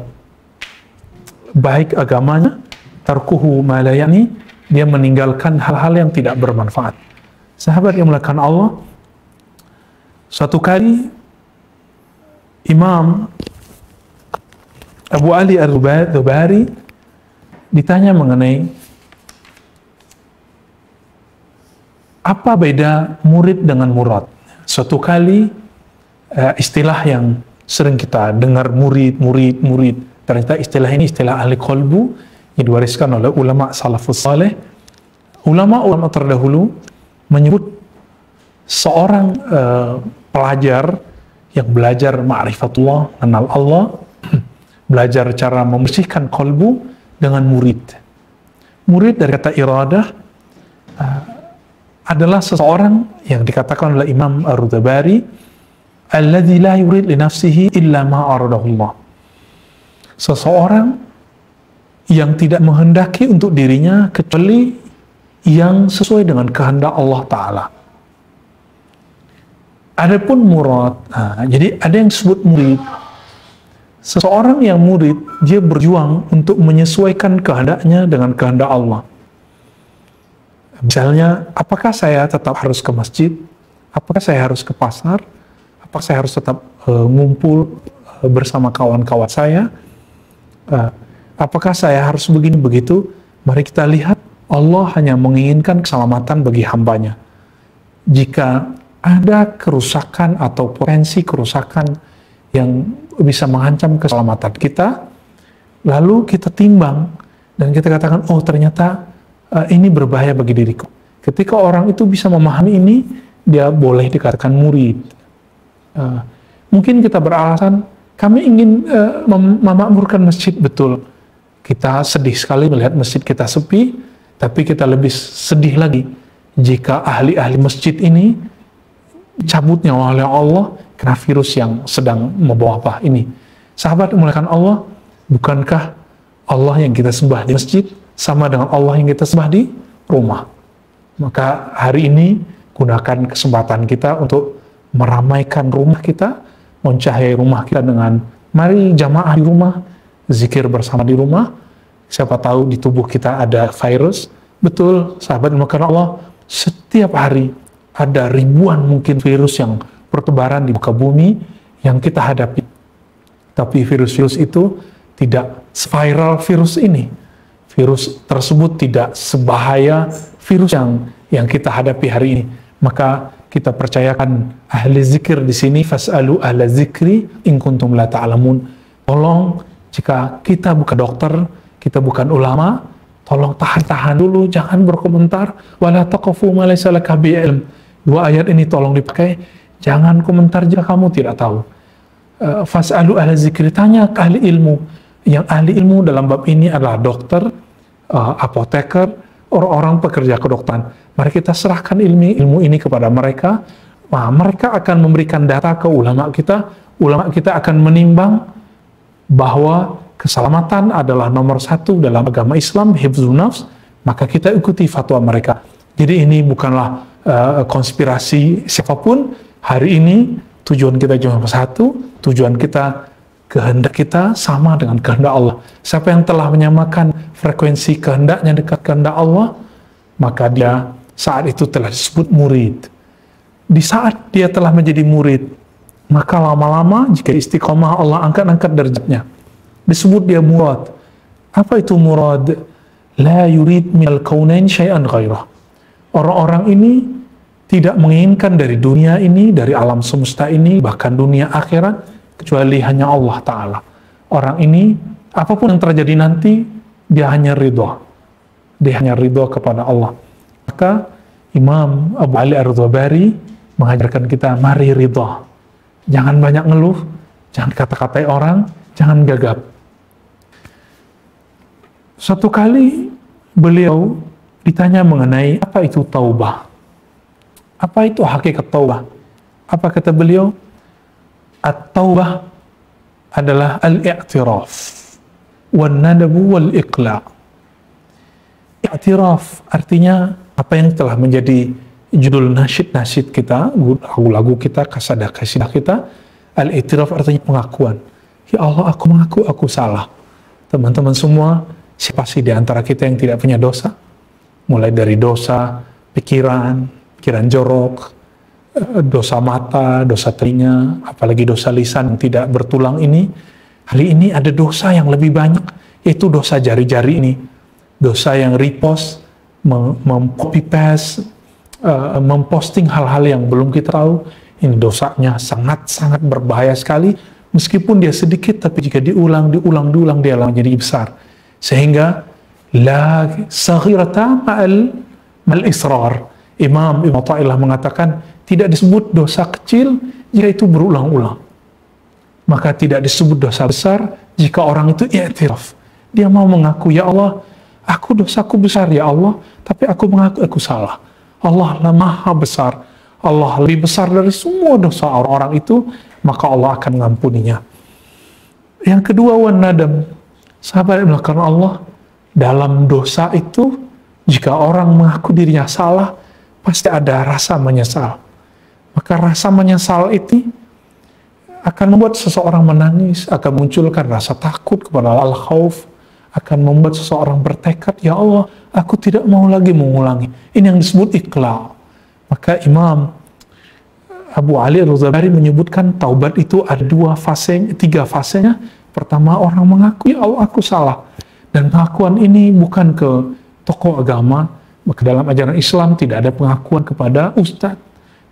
baik agamanya, tarkuhu ma la ya'ni, dia meninggalkan hal-hal yang tidak bermanfaat. Sahabat yang melakukan Allah, suatu kali Imam Abu Ali Al-Dhubari ditanya mengenai apa beda murid dengan murad. Suatu kali istilah yang sering kita dengar murid. Ternyata istilah ini istilah ahli qalbu yang diwariskan oleh ulama salafus saleh. Ulama terdahulu menyebut seorang pelajar yang belajar ma'rifatullah, kenal Allah, belajar cara membersihkan qalbu dengan murid. Murid dari kata iradah adalah seseorang yang dikatakan oleh Imam Ar-Tabari, alladzi la yurid li nafsihi illa ma aradahullah. Seseorang yang tidak menghendaki untuk dirinya kecuali yang sesuai dengan kehendak Allah Ta'ala. Adapun murad, jadi ada yang disebut murid. Seseorang yang murid, dia berjuang untuk menyesuaikan kehendaknya dengan kehendak Allah. Misalnya, apakah saya tetap harus ke masjid? Apakah saya harus ke pasar? Apakah saya harus tetap ngumpul bersama kawan-kawan saya? Apakah saya harus begini begitu? Mari kita lihat, Allah hanya menginginkan keselamatan bagi hambanya. Jika ada kerusakan atau potensi kerusakan yang bisa mengancam keselamatan kita, lalu kita timbang dan kita katakan, oh ternyata ini berbahaya bagi diriku. Ketika orang itu bisa memahami ini, dia boleh dikatakan murid. Mungkin kita beralasan, kami ingin memakmurkan masjid, betul. Kita sedih sekali melihat masjid kita sepi, tapi kita lebih sedih lagi jika ahli-ahli masjid ini cabutnya oleh Allah karena virus yang sedang membawa ini. Sahabat memuliakan Allah, bukankah Allah yang kita sembah di masjid sama dengan Allah yang kita sembah di rumah? Maka hari ini gunakan kesempatan kita untuk meramaikan rumah kita, mencahayai rumah kita dengan mari jamaah di rumah, zikir bersama di rumah. Siapa tahu di tubuh kita ada virus. Betul, sahabat memuliakan Allah, setiap hari ada ribuan mungkin virus yang bertebaran di muka bumi yang kita hadapi. Tapi virus-virus itu tidak viral virus ini. Virus tersebut tidak sebahaya virus yang kita hadapi hari ini. Maka kita percayakan ahli zikir di sini, fas'alu ahla zikri in kuntum la ta'lamun. Tolong, jika kita bukan dokter, kita bukan ulama, tolong tahan dulu, jangan berkomentar. Wala taqfu ma laysa laka bi ilm. Dua ayat ini tolong dipakai, jangan komentar jika kamu tidak tahu. Fas'alu ahla zikri, tanya ke ahli ilmu. Yang ahli ilmu dalam bab ini adalah dokter, apoteker, orang-orang pekerja kedokteran. Mari kita serahkan ilmu ini kepada mereka. Mereka akan memberikan data ke ulama kita akan menimbang bahwa keselamatan adalah nomor satu dalam agama Islam, hifdzun nafs, maka kita ikuti fatwa mereka. Jadi ini bukanlah konspirasi siapapun. Hari ini tujuan kita cuma satu, tujuan kita, kehendak kita sama dengan kehendak Allah. Siapa yang telah menyamakan frekuensi kehendaknya dekat kehendak Allah, maka dia saat itu telah disebut murid. Di saat dia telah menjadi murid, maka lama-lama jika istiqomah Allah angkat derajatnya. Disebut dia murad. Apa itu murad? La yurid minal kaunain syai'an ghairah. Orang-orang ini tidak menginginkan dari dunia ini, dari alam semesta ini, bahkan dunia akhirat, kecuali hanya Allah Ta'ala. Orang ini, apapun yang terjadi nanti, dia hanya ridha. Dia hanya ridha kepada Allah. Maka Imam Abu Ali Ar-Dhabari mengajarkan kita, mari ridha. Jangan banyak ngeluh, jangan kata-katai orang, jangan gagap. Suatu kali beliau ditanya mengenai apa itu taubah. Apa itu hakikat taubah? Apa kata beliau? At-taubah adalah al-i'tiraf wan-nadabu wal-iqla'. i'tiraf artinya apa yang telah menjadi judul nasyid kita, lagu-lagu kita, kasidah kita. Al-i'tiraf artinya pengakuan. Ya Allah, aku mengaku aku salah. Teman-teman semua, siapa sih di antara kita yang tidak punya dosa? Mulai dari dosa pikiran jorok, dosa mata, dosa telinga, apalagi dosa lisan yang tidak bertulang ini. Hari ini ada dosa yang lebih banyak, yaitu dosa jari-jari ini. Dosa yang repost, mem-copy paste, memposting hal-hal yang belum kita tahu. Ini dosanya sangat-sangat berbahaya sekali. Meskipun dia sedikit, tapi jika diulang, dia menjadi besar. Sehingga la saghirata ma'al israr. Imam Ibn Athaillah mengatakan tidak disebut dosa kecil jika itu berulang-ulang. Maka tidak disebut dosa besar jika orang itu i'tiraf. Dia mau mengaku, ya Allah, dosaku besar ya Allah, tapi aku mengaku aku salah. Allah lah maha besar. Allah lebih besar dari semua dosa orang-orang itu, maka Allah akan mengampuninya. Yang kedua, wan nadam. Sahabat yang melakukan Allah, dalam dosa itu, jika orang mengaku dirinya salah, pasti ada rasa menyesal. Maka rasa menyesal itu akan membuat seseorang menangis, akan munculkan rasa takut kepada al-khauf, akan membuat seseorang bertekad, ya Allah, aku tidak mau lagi mengulangi. Ini yang disebut iqla'. Maka Imam Abu Ali Al-Zabari menyebutkan taubat itu ada tiga fasenya. Pertama, orang mengaku, ya Allah, aku salah. Dan pengakuan ini bukan ke tokoh agama. Maka dalam ajaran Islam tidak ada pengakuan kepada ustadz,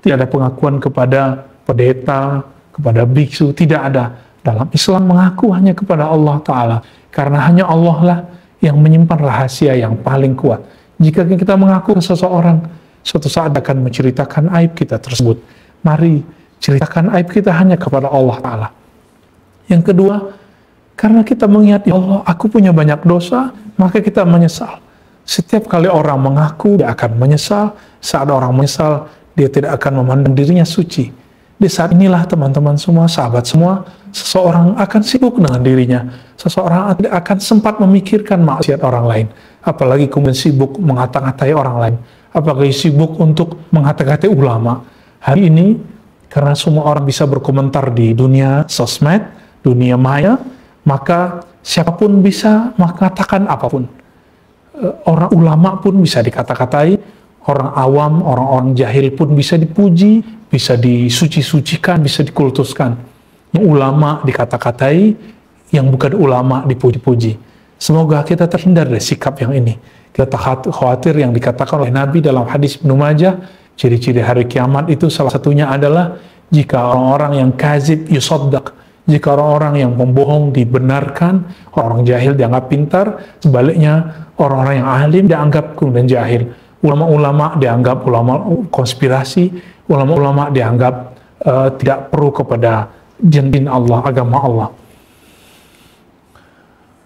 tidak ada pengakuan kepada pendeta, kepada biksu, tidak ada. Dalam Islam mengaku hanya kepada Allah Ta'ala. Karena hanya Allah lah yang menyimpan rahasia yang paling kuat. Jika kita mengaku ke seseorang, suatu saat akan menceritakan aib kita tersebut. Mari ceritakan aib kita hanya kepada Allah Ta'ala. Yang kedua, karena kita mengingat, ya Allah, aku punya banyak dosa, maka kita menyesal. Setiap kali orang mengaku, dia akan menyesal. Saat orang menyesal, dia tidak akan memandang dirinya suci. Di saat inilah teman-teman semua, sahabat semua, seseorang akan sibuk dengan dirinya. Seseorang tidak akan sempat memikirkan maksiat orang lain. Apalagi kemudian sibuk mengata-ngatai orang lain. Apalagi sibuk untuk mengata-ngatai ulama. Hari ini, karena semua orang bisa berkomentar di dunia sosmed, dunia maya, maka siapapun bisa mengatakan apapun. Orang ulama pun bisa dikata-katai, orang awam, orang-orang jahil pun bisa dipuji, bisa disuci-sucikan, bisa dikultuskan. Yang ulama dikata-katai, yang bukan ulama dipuji-puji. Semoga kita terhindar dari sikap yang ini. Kita khawatir yang dikatakan oleh Nabi dalam hadis Ibnu Majah, ciri-ciri hari kiamat itu salah satunya adalah jika orang-orang yang kazib yusaddaq, jika orang-orang yang membohong dibenarkan, orang jahil dianggap pintar, sebaliknya orang-orang yang alim dianggap kemudian jahil. Ulama-ulama dianggap ulama konspirasi, ulama-ulama dianggap tidak perlu kepada din Allah, agama Allah.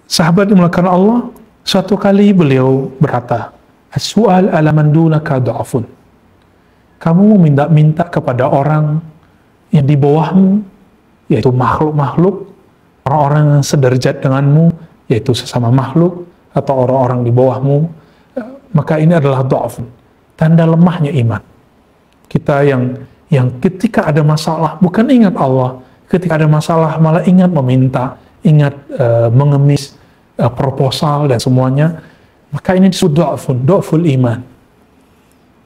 Sahabat yang melakukan Allah, suatu kali beliau berkata, as-su'al ala man dunaka du'afun. Kamu meminta kepada orang yang di bawahmu, yaitu makhluk-makhluk, orang-orang yang sederajat denganmu, yaitu sesama makhluk, atau orang-orang di bawahmu, maka ini adalah du'afun, tanda lemahnya iman. Kita yang ketika ada masalah, bukan ingat Allah, ketika ada masalah malah ingat meminta, ingat mengemis proposal dan semuanya, maka ini disebut du'aful iman.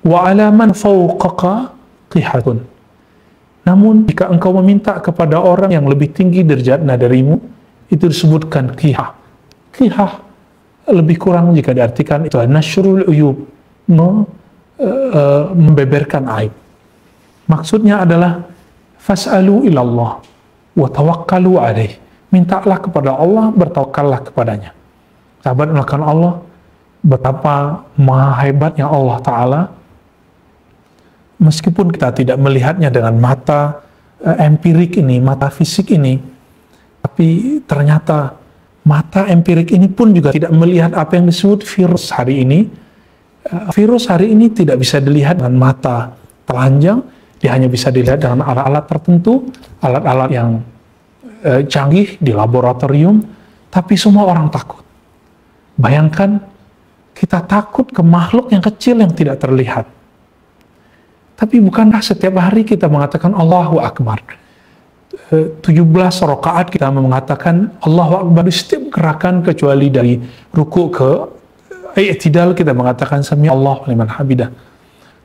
Wa ala man fawqaka qihatun. Namun jika engkau meminta kepada orang yang lebih tinggi derajatnya darimu, itu disebutkan qihah. Qihah lebih kurang jika diartikan itu nasyrul uyub, membeberkan aib. Maksudnya adalah fas'alu ilallah wa tawakkalu alaih. Mintalah kepada Allah, bertawakallah kepadanya. Sahabat melakukan Allah, betapa maha hebatnya Allah Ta'ala. Meskipun kita tidak melihatnya dengan mata empirik ini, mata fisik ini, tapi ternyata mata empirik ini pun juga tidak melihat apa yang disebut virus hari ini. Virus hari ini tidak bisa dilihat dengan mata telanjang, dia hanya bisa dilihat dengan alat-alat tertentu, alat-alat yang canggih di laboratorium, tapi semua orang takut. Bayangkan Kita takut ke makhluk yang kecil yang tidak terlihat. Tapi bukankah setiap hari kita mengatakan Allahu Akbar? 17 rakaat kita mengatakan Allahu Akbar di setiap gerakan, kecuali dari ruku ke i'tidal kita mengatakan Sami Allahu liman hamidah.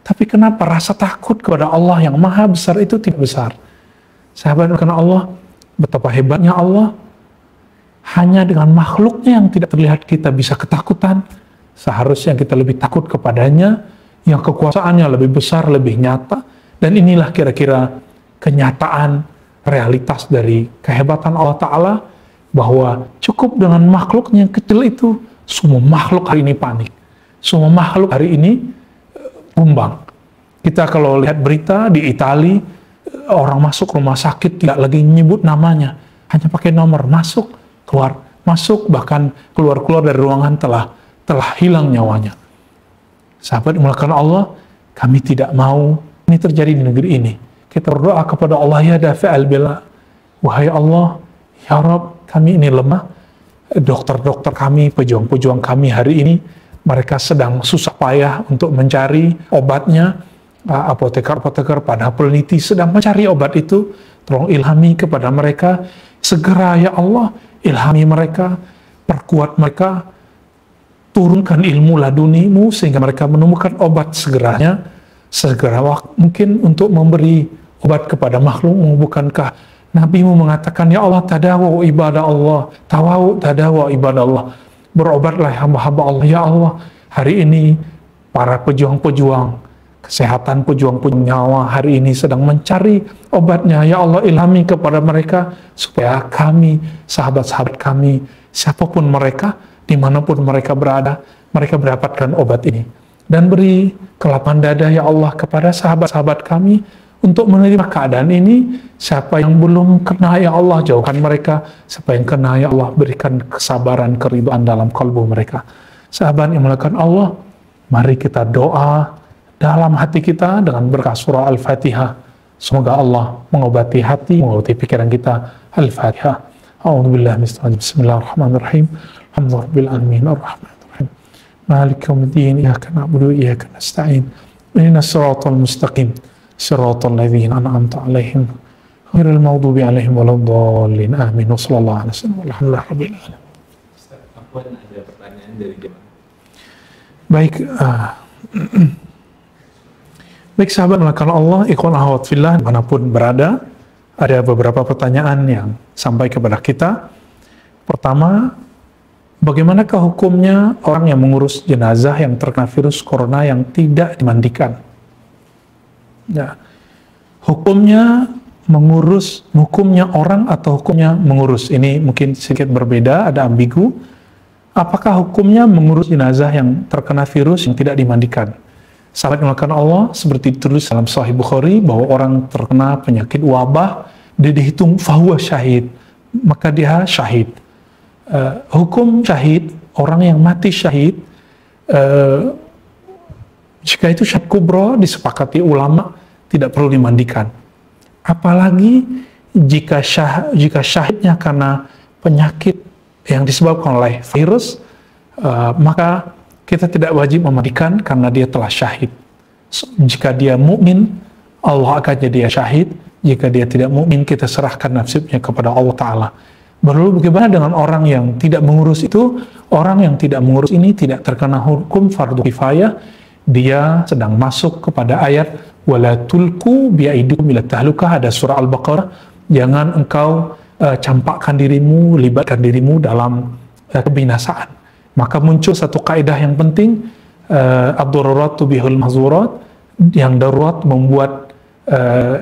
Tapi kenapa rasa takut kepada Allah yang maha besar itu tidak besar? Sahabat, karena Allah, betapa hebatnya Allah, hanya dengan makhluknya yang tidak terlihat kita bisa ketakutan. Seharusnya kita lebih takut kepadanya, yang kekuasaannya lebih besar, lebih nyata. Dan inilah kira-kira kenyataan, realitas dari kehebatan Allah Ta'ala, bahwa cukup dengan makhluknya yang kecil itu, semua makhluk hari ini panik. Semua makhluk hari ini tumbang. Kita kalau lihat berita di Italia, orang masuk rumah sakit tidak lagi nyebut namanya, hanya pakai nomor, masuk, keluar, masuk, bahkan keluar-keluar dari ruangan telah hilang nyawanya. Sahabat dimulakan Allah, kami tidak mau ini terjadi di negeri ini. Kita berdoa kepada Allah, ya dafi'al bala, wahai Allah, ya Rabb, kami ini lemah. Dokter-dokter kami, pejuang-pejuang kami hari ini, mereka sedang susah payah untuk mencari obatnya. Apoteker-apoteker, pada peneliti sedang mencari obat itu. Tolong ilhami kepada mereka segera, ya Allah, ilhami mereka, perkuat mereka, turunkan ilmu ladunimu sehingga mereka menemukan obat segera waktu mungkin untuk memberi obat kepada makhluk. Bukankah Nabimu mengatakan, ya Allah, tadawu ibadah Allah, tawawu tadawu ibadah Allah, berobatlah hamba-hamba Allah. Ya Allah, hari ini para pejuang-pejuang kesehatan, pejuang-pejuang nyawa hari ini sedang mencari obatnya. Ya Allah, ilhami kepada mereka supaya kami, sahabat-sahabat kami, siapapun mereka, dimanapun mereka berada, mereka mendapatkan obat ini. Dan beri kelapan dada, ya Allah, kepada sahabat-sahabat kami untuk menerima keadaan ini. Siapa yang belum kena, ya Allah, jauhkan mereka. Siapa yang kena, ya Allah, berikan kesabaran, keridhaan dalam kalbu mereka. Sahabat yang melakukan Allah, mari kita doa dalam hati kita dengan berkah surah Al-Fatihah. Semoga Allah mengobati hati, mengobati pikiran kita. Al-Fatihah. A'udzubillahi minasyaitonir rajim. Bismillahirrahmanirrahim. Alhamdulillahirabbil alamin arrahmanirrahim. Maliki yaumiddin. Iyyaka na'budu wa iyyaka nasta'in. Ihdinas siratal mustaqim. Siratal ladzina an'amta 'alaihim ghairil maghdubi 'alaihim waladdallin. Amin. Wassallallahu alaihi wasallam. Alhamdulillahirabbil alamin. Ustaz, Afwan, ada pertanyaan dari jemaah. Baik, baik sahabat melakukan Allah, ikhwan akhwat fillah manapun berada, ada beberapa pertanyaan yang sampai kepada kita. Pertama, bagaimanakah hukumnya orang yang mengurus jenazah yang terkena virus corona yang tidak dimandikan? Ya, hukumnya orang atau hukumnya mengurus, ini mungkin sedikit berbeda, ada ambigu. Apakah hukumnya mengurus jenazah yang terkena virus yang tidak dimandikan? Sahabat yang melakukan Allah, seperti ditulis dalam Sahih Bukhari, bahwa orang terkena penyakit wabah, dia dihitung fahuwa syahid, maka dia syahid. Hukum syahid, orang yang mati syahid, jika itu syahid kubro, disepakati ulama, tidak perlu dimandikan. Apalagi jika syahidnya karena penyakit yang disebabkan oleh virus, maka kita tidak wajib memandikan karena dia telah syahid. Jika dia mukmin, Allah akan jadi dia syahid. Jika dia tidak mukmin, kita serahkan nasibnya kepada Allah Ta'ala. Lalu bagaimana dengan orang yang tidak mengurus itu? Orang yang tidak mengurus ini tidak terkena hukum fardu kifayah. Dia sedang masuk kepada ayat wala tulku biaidikum ila tahlukah, ada surah Al-Baqarah. Jangan engkau campakkan dirimu, libatkan dirimu dalam kebinasaan. Maka muncul satu kaidah yang penting, ad-darurat tubihul mahzurat, yang darurat membuat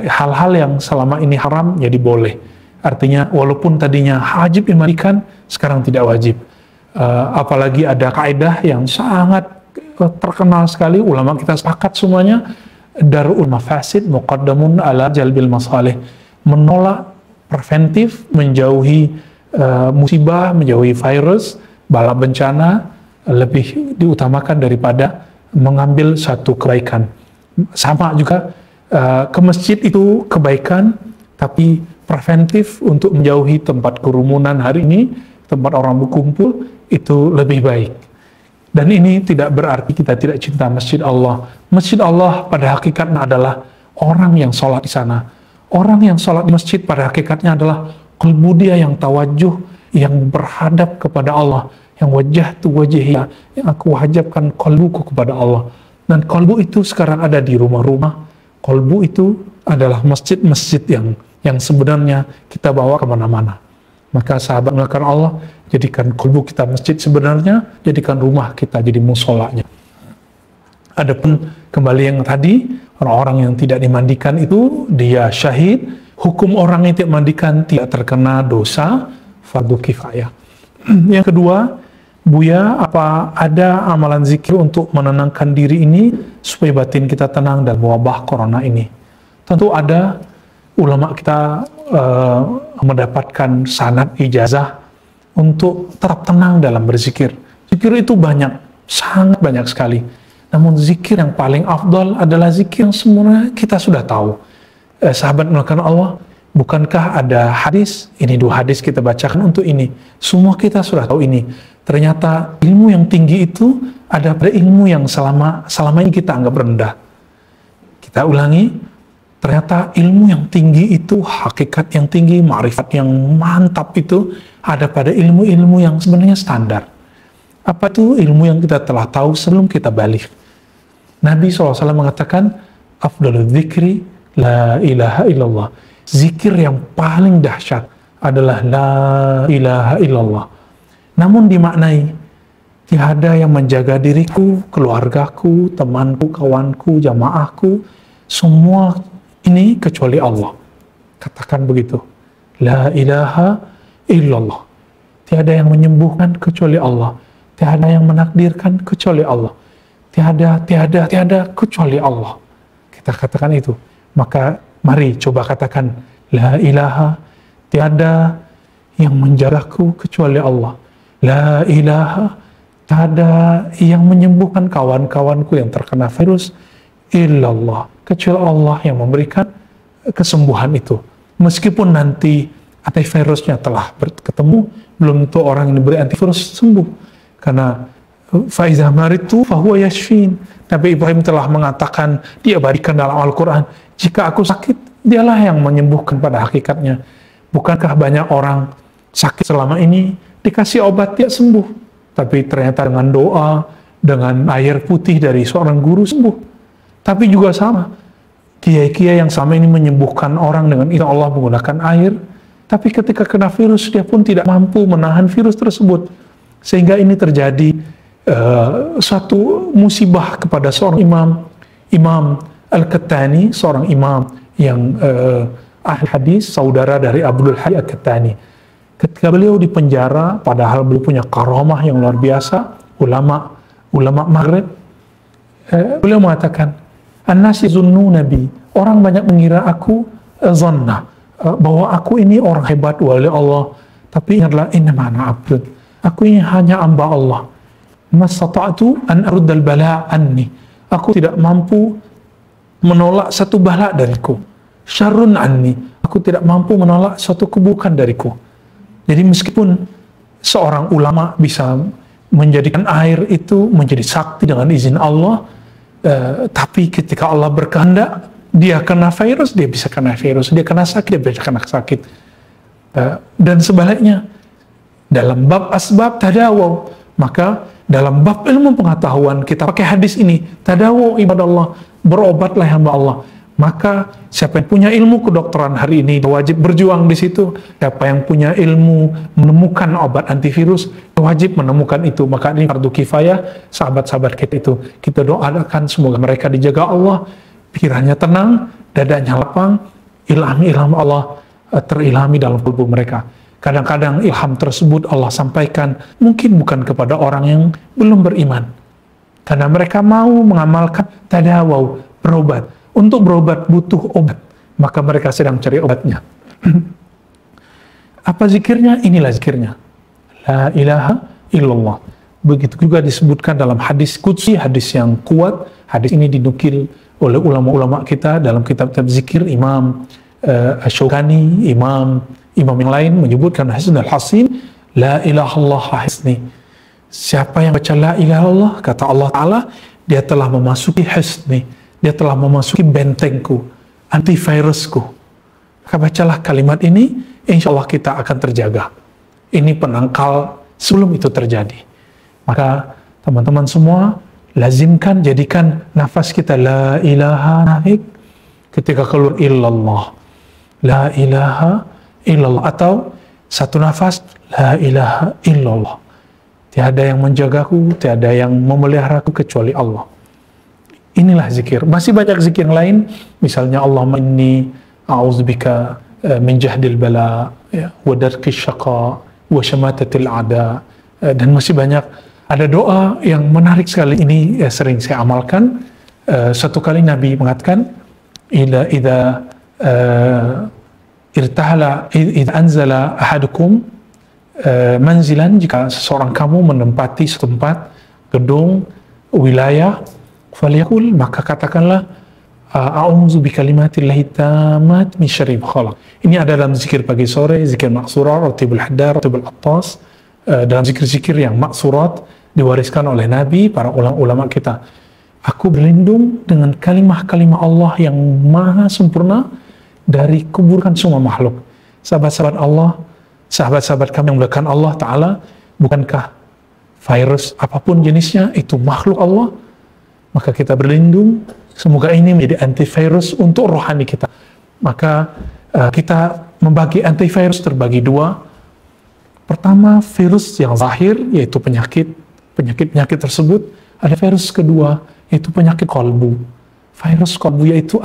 hal-hal yang selama ini haram jadi boleh. Artinya walaupun tadinya wajib dimandikan, sekarang tidak wajib. Apalagi ada kaidah yang sangat terkenal sekali, ulama kita sepakat semuanya, darul mafasid muqaddamun ala jalbil masalih, menolak preventif, menjauhi musibah, menjauhi virus, bala bencana lebih diutamakan daripada mengambil satu kebaikan. Sama juga ke masjid itu kebaikan, tapi preventif untuk menjauhi tempat kerumunan hari ini, tempat orang berkumpul, itu lebih baik. Dan ini tidak berarti kita tidak cinta Masjid Allah. Masjid Allah pada hakikatnya adalah orang yang sholat di sana. Orang yang sholat di masjid pada hakikatnya adalah kalbu dia yang tawajuh, yang berhadap kepada Allah, yang wajah tu wajhiya, yang aku wajibkan kalbuku kepada Allah. Dan kalbu itu sekarang ada di rumah-rumah. Kalbu itu adalah masjid-masjid yang sebenarnya kita bawa kemana-mana. Maka sahabat melakukan Allah, jadikan kalbu kita masjid sebenarnya, jadikan rumah kita jadi musolanya. Adapun kembali yang tadi, orang-orang yang tidak dimandikan itu, dia syahid, hukum orang yang tidak dimandikan tidak terkena dosa fardu kifayah. Yang kedua, Buya, apa ada amalan zikir untuk menenangkan diri ini supaya batin kita tenang dalam wabah corona ini? Tentu ada. Ulama kita mendapatkan sanad ijazah untuk tetap tenang dalam berzikir. Zikir itu banyak, sangat banyak sekali. Namun zikir yang paling afdal adalah zikir yang semuanya kita sudah tahu. Sahabat melakukan Allah, bukankah ada hadis? Ini 2 hadis kita bacakan untuk ini. Semua kita sudah tahu ini. Ternyata ilmu yang tinggi itu ada pada ilmu yang selama ini kita anggap rendah. Kita ulangi. Ternyata ilmu yang tinggi itu, hakikat yang tinggi, ma'rifat yang mantap itu ada pada ilmu-ilmu yang sebenarnya standar. Apa itu ilmu yang kita telah tahu sebelum kita balik? Nabi SAW mengatakan, afdalul dzikri la ilaha illallah. Zikir yang paling dahsyat adalah la ilaha illallah. Namun dimaknai, tiada yang menjaga diriku, keluargaku, temanku, kawanku, jamaahku, semua ini kecuali Allah. Katakan begitu. La ilaha illallah. Tiada yang menyembuhkan kecuali Allah. Tiada yang menakdirkan kecuali Allah. Tiada kecuali Allah. Kita katakan itu. Maka mari coba katakan la ilaha, tiada yang menjagaku kecuali Allah. La ilaha, tiada yang menyembuhkan kawan-kawanku yang terkena virus illallah, kecuali Allah yang memberikan kesembuhan itu. Meskipun nanti antivirusnya telah ketemu, belum tentu orang yang diberi antivirus sembuh. Karena faiza maritu fahuwa yashfin. Nabi Ibrahim telah mengatakan, dia berikan dalam Al-Quran, jika aku sakit, dialah yang menyembuhkan pada hakikatnya. Bukankah banyak orang sakit selama ini dikasih obat dia sembuh, tapi ternyata dengan doa, dengan air putih dari seorang guru sembuh. Tapi juga sama, kiai-kiai yang sama ini menyembuhkan orang dengan izin Allah menggunakan air, tapi ketika kena virus dia pun tidak mampu menahan virus tersebut, sehingga ini terjadi suatu musibah kepada seorang Imam Al-Qattani, seorang imam yang ahli hadis, saudara dari Abdul Hayy Al-Qattani. Ketika beliau di penjara, padahal beliau punya karamah yang luar biasa, ulama Maghrib, beliau mengatakan, An-nasi zunnu nabi, orang banyak mengira aku zannah, bahwa aku ini orang hebat wali Allah, tapi ingatlah innama ana abdun, aku ini hanya hamba Allah. Masata'tu an aruddal bala anni, aku tidak mampu menolak satu bala dariku. Syarrun anni, aku tidak mampu menolak suatu keburukan dariku. Jadi meskipun seorang ulama bisa menjadikan air itu menjadi sakti dengan izin Allah, tapi ketika Allah berkehendak, dia kena virus, dia bisa kena virus, dia kena sakit, dia bisa kena sakit. Dan sebaliknya, dalam bab asbab tadawaw, maka dalam bab ilmu pengetahuan kita pakai hadis ini, tadawaw ibadallah, berobatlah hamba Allah. Maka siapa yang punya ilmu kedokteran hari ini wajib berjuang di situ. Siapa yang punya ilmu menemukan obat antivirus wajib menemukan itu. Maka ini fardu kifayah, sahabat-sahabat kita itu. Kita doakan semoga mereka dijaga Allah, pikirannya tenang, dadanya lapang, ilham Allah terilhami dalam kalbu mereka. Kadang-kadang ilham tersebut Allah sampaikan mungkin bukan kepada orang yang belum beriman, karena mereka mau mengamalkan tadawaw, berobat. Untuk berobat butuh obat, maka mereka sedang cari obatnya. Apa zikirnya? Inilah zikirnya. La ilaha illallah. Begitu juga disebutkan dalam hadis qudsi, hadis yang kuat. Hadis ini dinukil oleh ulama-ulama kita dalam kitab-kitab zikir. Imam Asy-Syaukani, imam yang lain menyebutkan Hisnul Hasin, la ilaha illallah hisni. Siapa yang baca la ilaha illallah, kata Allah Ta'ala, dia telah memasuki hisni, dia telah memasuki bentengku, antivirusku. Maka bacalah kalimat ini, insya Allah kita akan terjaga. Ini penangkal sebelum itu terjadi. Maka teman-teman semua, lazimkan, jadikan nafas kita la ilaha naik ketika keluar illallah. La ilaha illallah. Atau satu nafas, la ilaha illallah. Tiada yang menjagaku, tiada yang memeliharaku kecuali Allah. Inilah zikir. Masih banyak zikir yang lain, misalnya Allahumma inni a'udzubika min jahdil bala, wa darkis syaqa, wa syamatatil ada, dan masih banyak. Ada doa yang menarik sekali, ini sering saya amalkan. Satu kali Nabi mengatakan, idza irtahala idza anzala ahadukum manzilan, jika seseorang kamu menempati setempat, gedung, wilayah, falyaqul, maka katakanlah a'udzu bikalimatillahi tammat min syarri ma khalaq. Ini ada dalam zikir pagi sore, zikir maksurat, ratibul haddar, ratibul attas, dalam zikir-zikir yang maksurat diwariskan oleh Nabi, para ulama kita. Aku berlindung dengan kalimah-kalimah Allah yang maha sempurna dari keburukan semua makhluk. Sahabat-sahabat Allah, sahabat-sahabat kami yang melakukan Allah Ta'ala, bukankah virus apapun jenisnya itu makhluk Allah? Maka kita berlindung, semoga ini menjadi antivirus untuk rohani kita. Maka kita membagi antivirus terbagi dua. Pertama, virus yang zahir, yaitu penyakit tersebut. Ada virus kedua, yaitu penyakit qalbu. Virus qalbu yaitu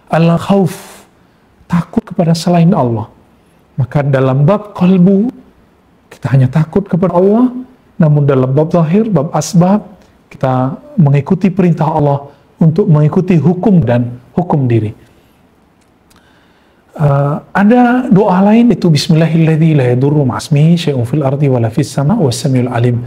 al-khawf, takut kepada selain Allah. Maka dalam bab qalbu, kita hanya takut kepada Allah, namun dalam bab zahir, bab asbab, kita mengikuti perintah Allah untuk mengikuti hukum dan hukum diri. Ada doa lain, itu bismillahilladzi la yadurru ma'asmihi syai'un fil ardi wala fis sama' was-samiul alim.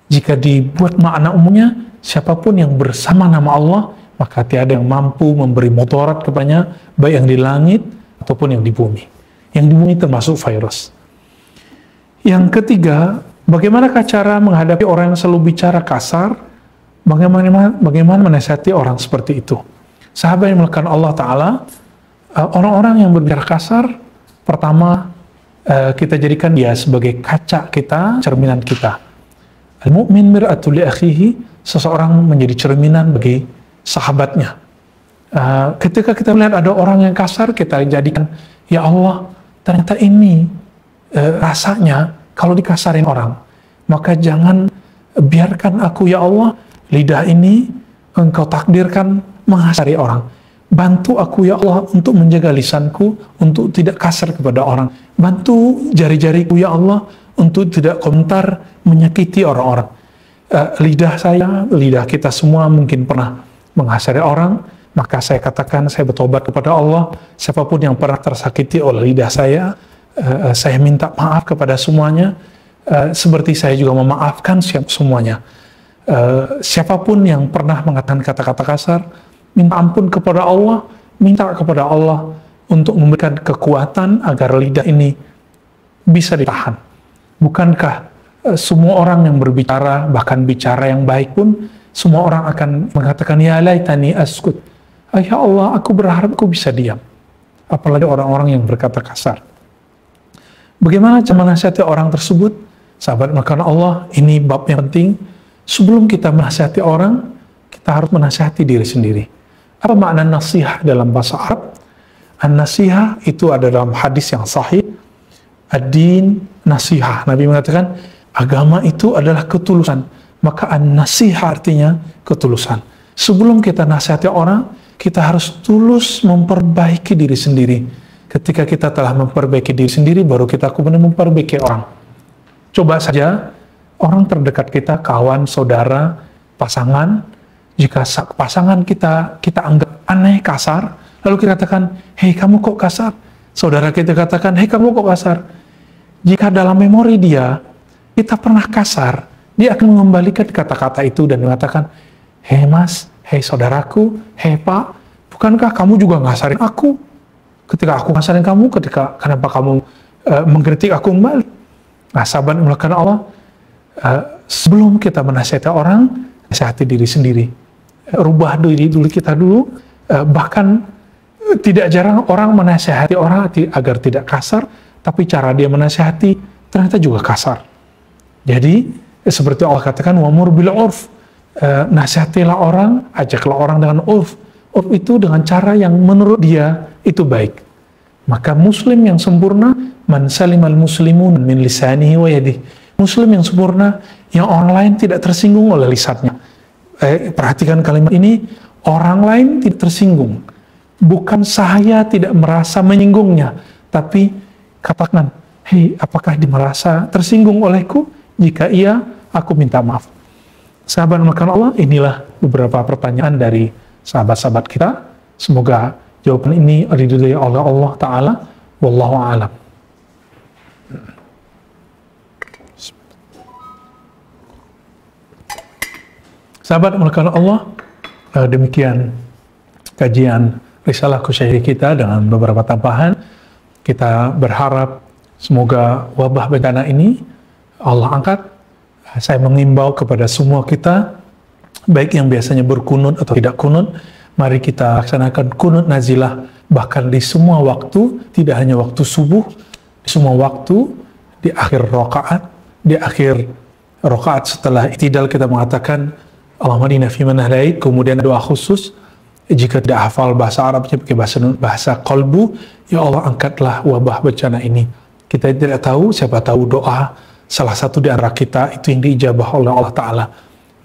Jika dibuat makna umumnya, siapapun yang bersama nama Allah, maka tiada yang mampu memberi mudarat kepadanya, baik yang di langit ataupun yang di bumi. Yang di bumi termasuk virus. Yang ketiga, bagaimanakah cara menghadapi orang yang selalu bicara kasar? Bagaimana menasihati orang seperti itu? Sahabat yang melakukan Allah Ta'ala, orang-orang yang berbicara kasar, pertama, kita jadikan dia sebagai kaca kita, cerminan kita. Al-mu'min mir'atul li akhihi, seseorang menjadi cerminan bagi sahabatnya. Ketika kita melihat ada orang yang kasar, kita jadikan, ya Allah, ternyata ini rasanya kalau dikasarin orang. Maka jangan biarkan aku, ya Allah, lidah ini engkau takdirkan menghasari orang. Bantu aku, ya Allah, untuk menjaga lisanku, untuk tidak kasar kepada orang. Bantu jari-jariku, ya Allah, untuk tidak komentar menyakiti orang-orang. Lidah saya, lidah kita semua mungkin pernah menghasari orang. Maka saya katakan, saya bertobat kepada Allah. Siapapun yang pernah tersakiti oleh lidah saya minta maaf kepada semuanya. Seperti saya juga memaafkan semuanya. Siapapun yang pernah mengatakan kata-kata kasar, minta ampun kepada Allah, minta kepada Allah untuk memberikan kekuatan agar lidah ini bisa ditahan. Bukankah semua orang yang berbicara, bahkan bicara yang baik pun, semua orang akan mengatakan, ya laitani askut. Ya Allah, aku berharap aku bisa diam. Apalagi orang-orang yang berkata kasar. Bagaimana cara menasihati orang tersebut? Sahabat melakukan Allah, ini bab yang penting. Sebelum kita menasihati orang, kita harus menasihati diri sendiri. Apa makna nasihat dalam bahasa Arab? An-nasihah itu ada dalam hadis yang sahih. Ad-din nasihah. Nabi mengatakan, agama itu adalah ketulusan. Maka an-nasihah artinya ketulusan. Sebelum kita nasihati orang, kita harus tulus memperbaiki diri sendiri. Ketika kita telah memperbaiki diri sendiri, baru kita kemudian memperbaiki orang. Coba saja, orang terdekat kita, kawan, saudara, pasangan, jika pasangan kita anggap aneh, kasar, lalu kita katakan, hei kamu kok kasar? Saudara kita katakan, hei kamu kok kasar? Jika dalam memori dia, kita pernah kasar, dia akan mengembalikan kata-kata itu dan mengatakan, hei mas, hei saudaraku, hei pak, bukankah kamu juga ngasarin aku? Ketika aku ngasarin kamu, kenapa kamu mengkritik aku kembali? Nah, sahabat melakukan Allah, sebelum kita menasihati orang, nasihati diri sendiri. Rubah diri dulu kita dulu. Bahkan tidak jarang orang menasihati orang agar tidak kasar, tapi cara dia menasihati ternyata juga kasar. Jadi seperti Allah katakan, wa'mur bil urf, nasihatilah orang, ajaklah orang dengan urf. Urf itu dengan cara yang menurut dia itu baik. Maka muslim yang sempurna, man salimal muslimun min lisanihi wa yadihi. Muslim yang sempurna, yang orang lain tidak tersinggung oleh lisannya. Perhatikan kalimat ini, orang lain tidak tersinggung. Bukan saya tidak merasa menyinggungnya, tapi katakan, hei, apakah dia merasa tersinggung olehku? Jika iya, aku minta maaf. Sahabat makan Allah, inilah beberapa pertanyaan dari sahabat-sahabat kita. Semoga jawaban ini diridhoi oleh Allah Ta'ala. Wallahu a'lam. Sahabat makan Allah, demikian kajian Risalah Kusyairi kita dengan beberapa tambahan. Kita berharap semoga wabah bencana ini Allah angkat. Saya mengimbau kepada semua kita, baik yang biasanya berkunut atau tidak kunut, mari kita laksanakan kunut nazilah bahkan di semua waktu, tidak hanya waktu subuh, di semua waktu, di akhir rakaat, di akhir rakaat setelah i'tidal kita mengatakan Allahumma inna fi man hadait, kemudian doa khusus. Jika tidak hafal bahasa Arabnya pakai bahasa qalbu, ya Allah angkatlah wabah bencana ini. Kita tidak tahu, siapa tahu doa salah satu di antara kita itu yang diijabah oleh Allah Ta'ala.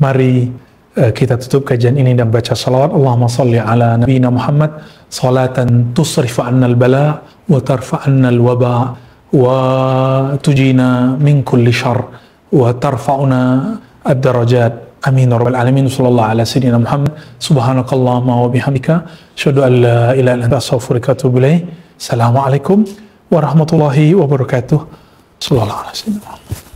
Mari kita tutup kajian ini dan baca salawat. Allahumma salli ala nabiyina Muhammad salatan tusrifu anna al-bala wa tarfa'anna al-waba wa tujina min kulli syarr wa tarfa'una ad-darajat. Amin ya rabbal alamin. Sallallahu ala sayyidina Muhammad. Subhanakallahumma wa bihamdika asyhadu an la ilaha illa anta astaghfiruka wa atubu ilaik. Assalamualaikum warahmatullahi wabarakatuh. Sallallahu alaihi wasallam.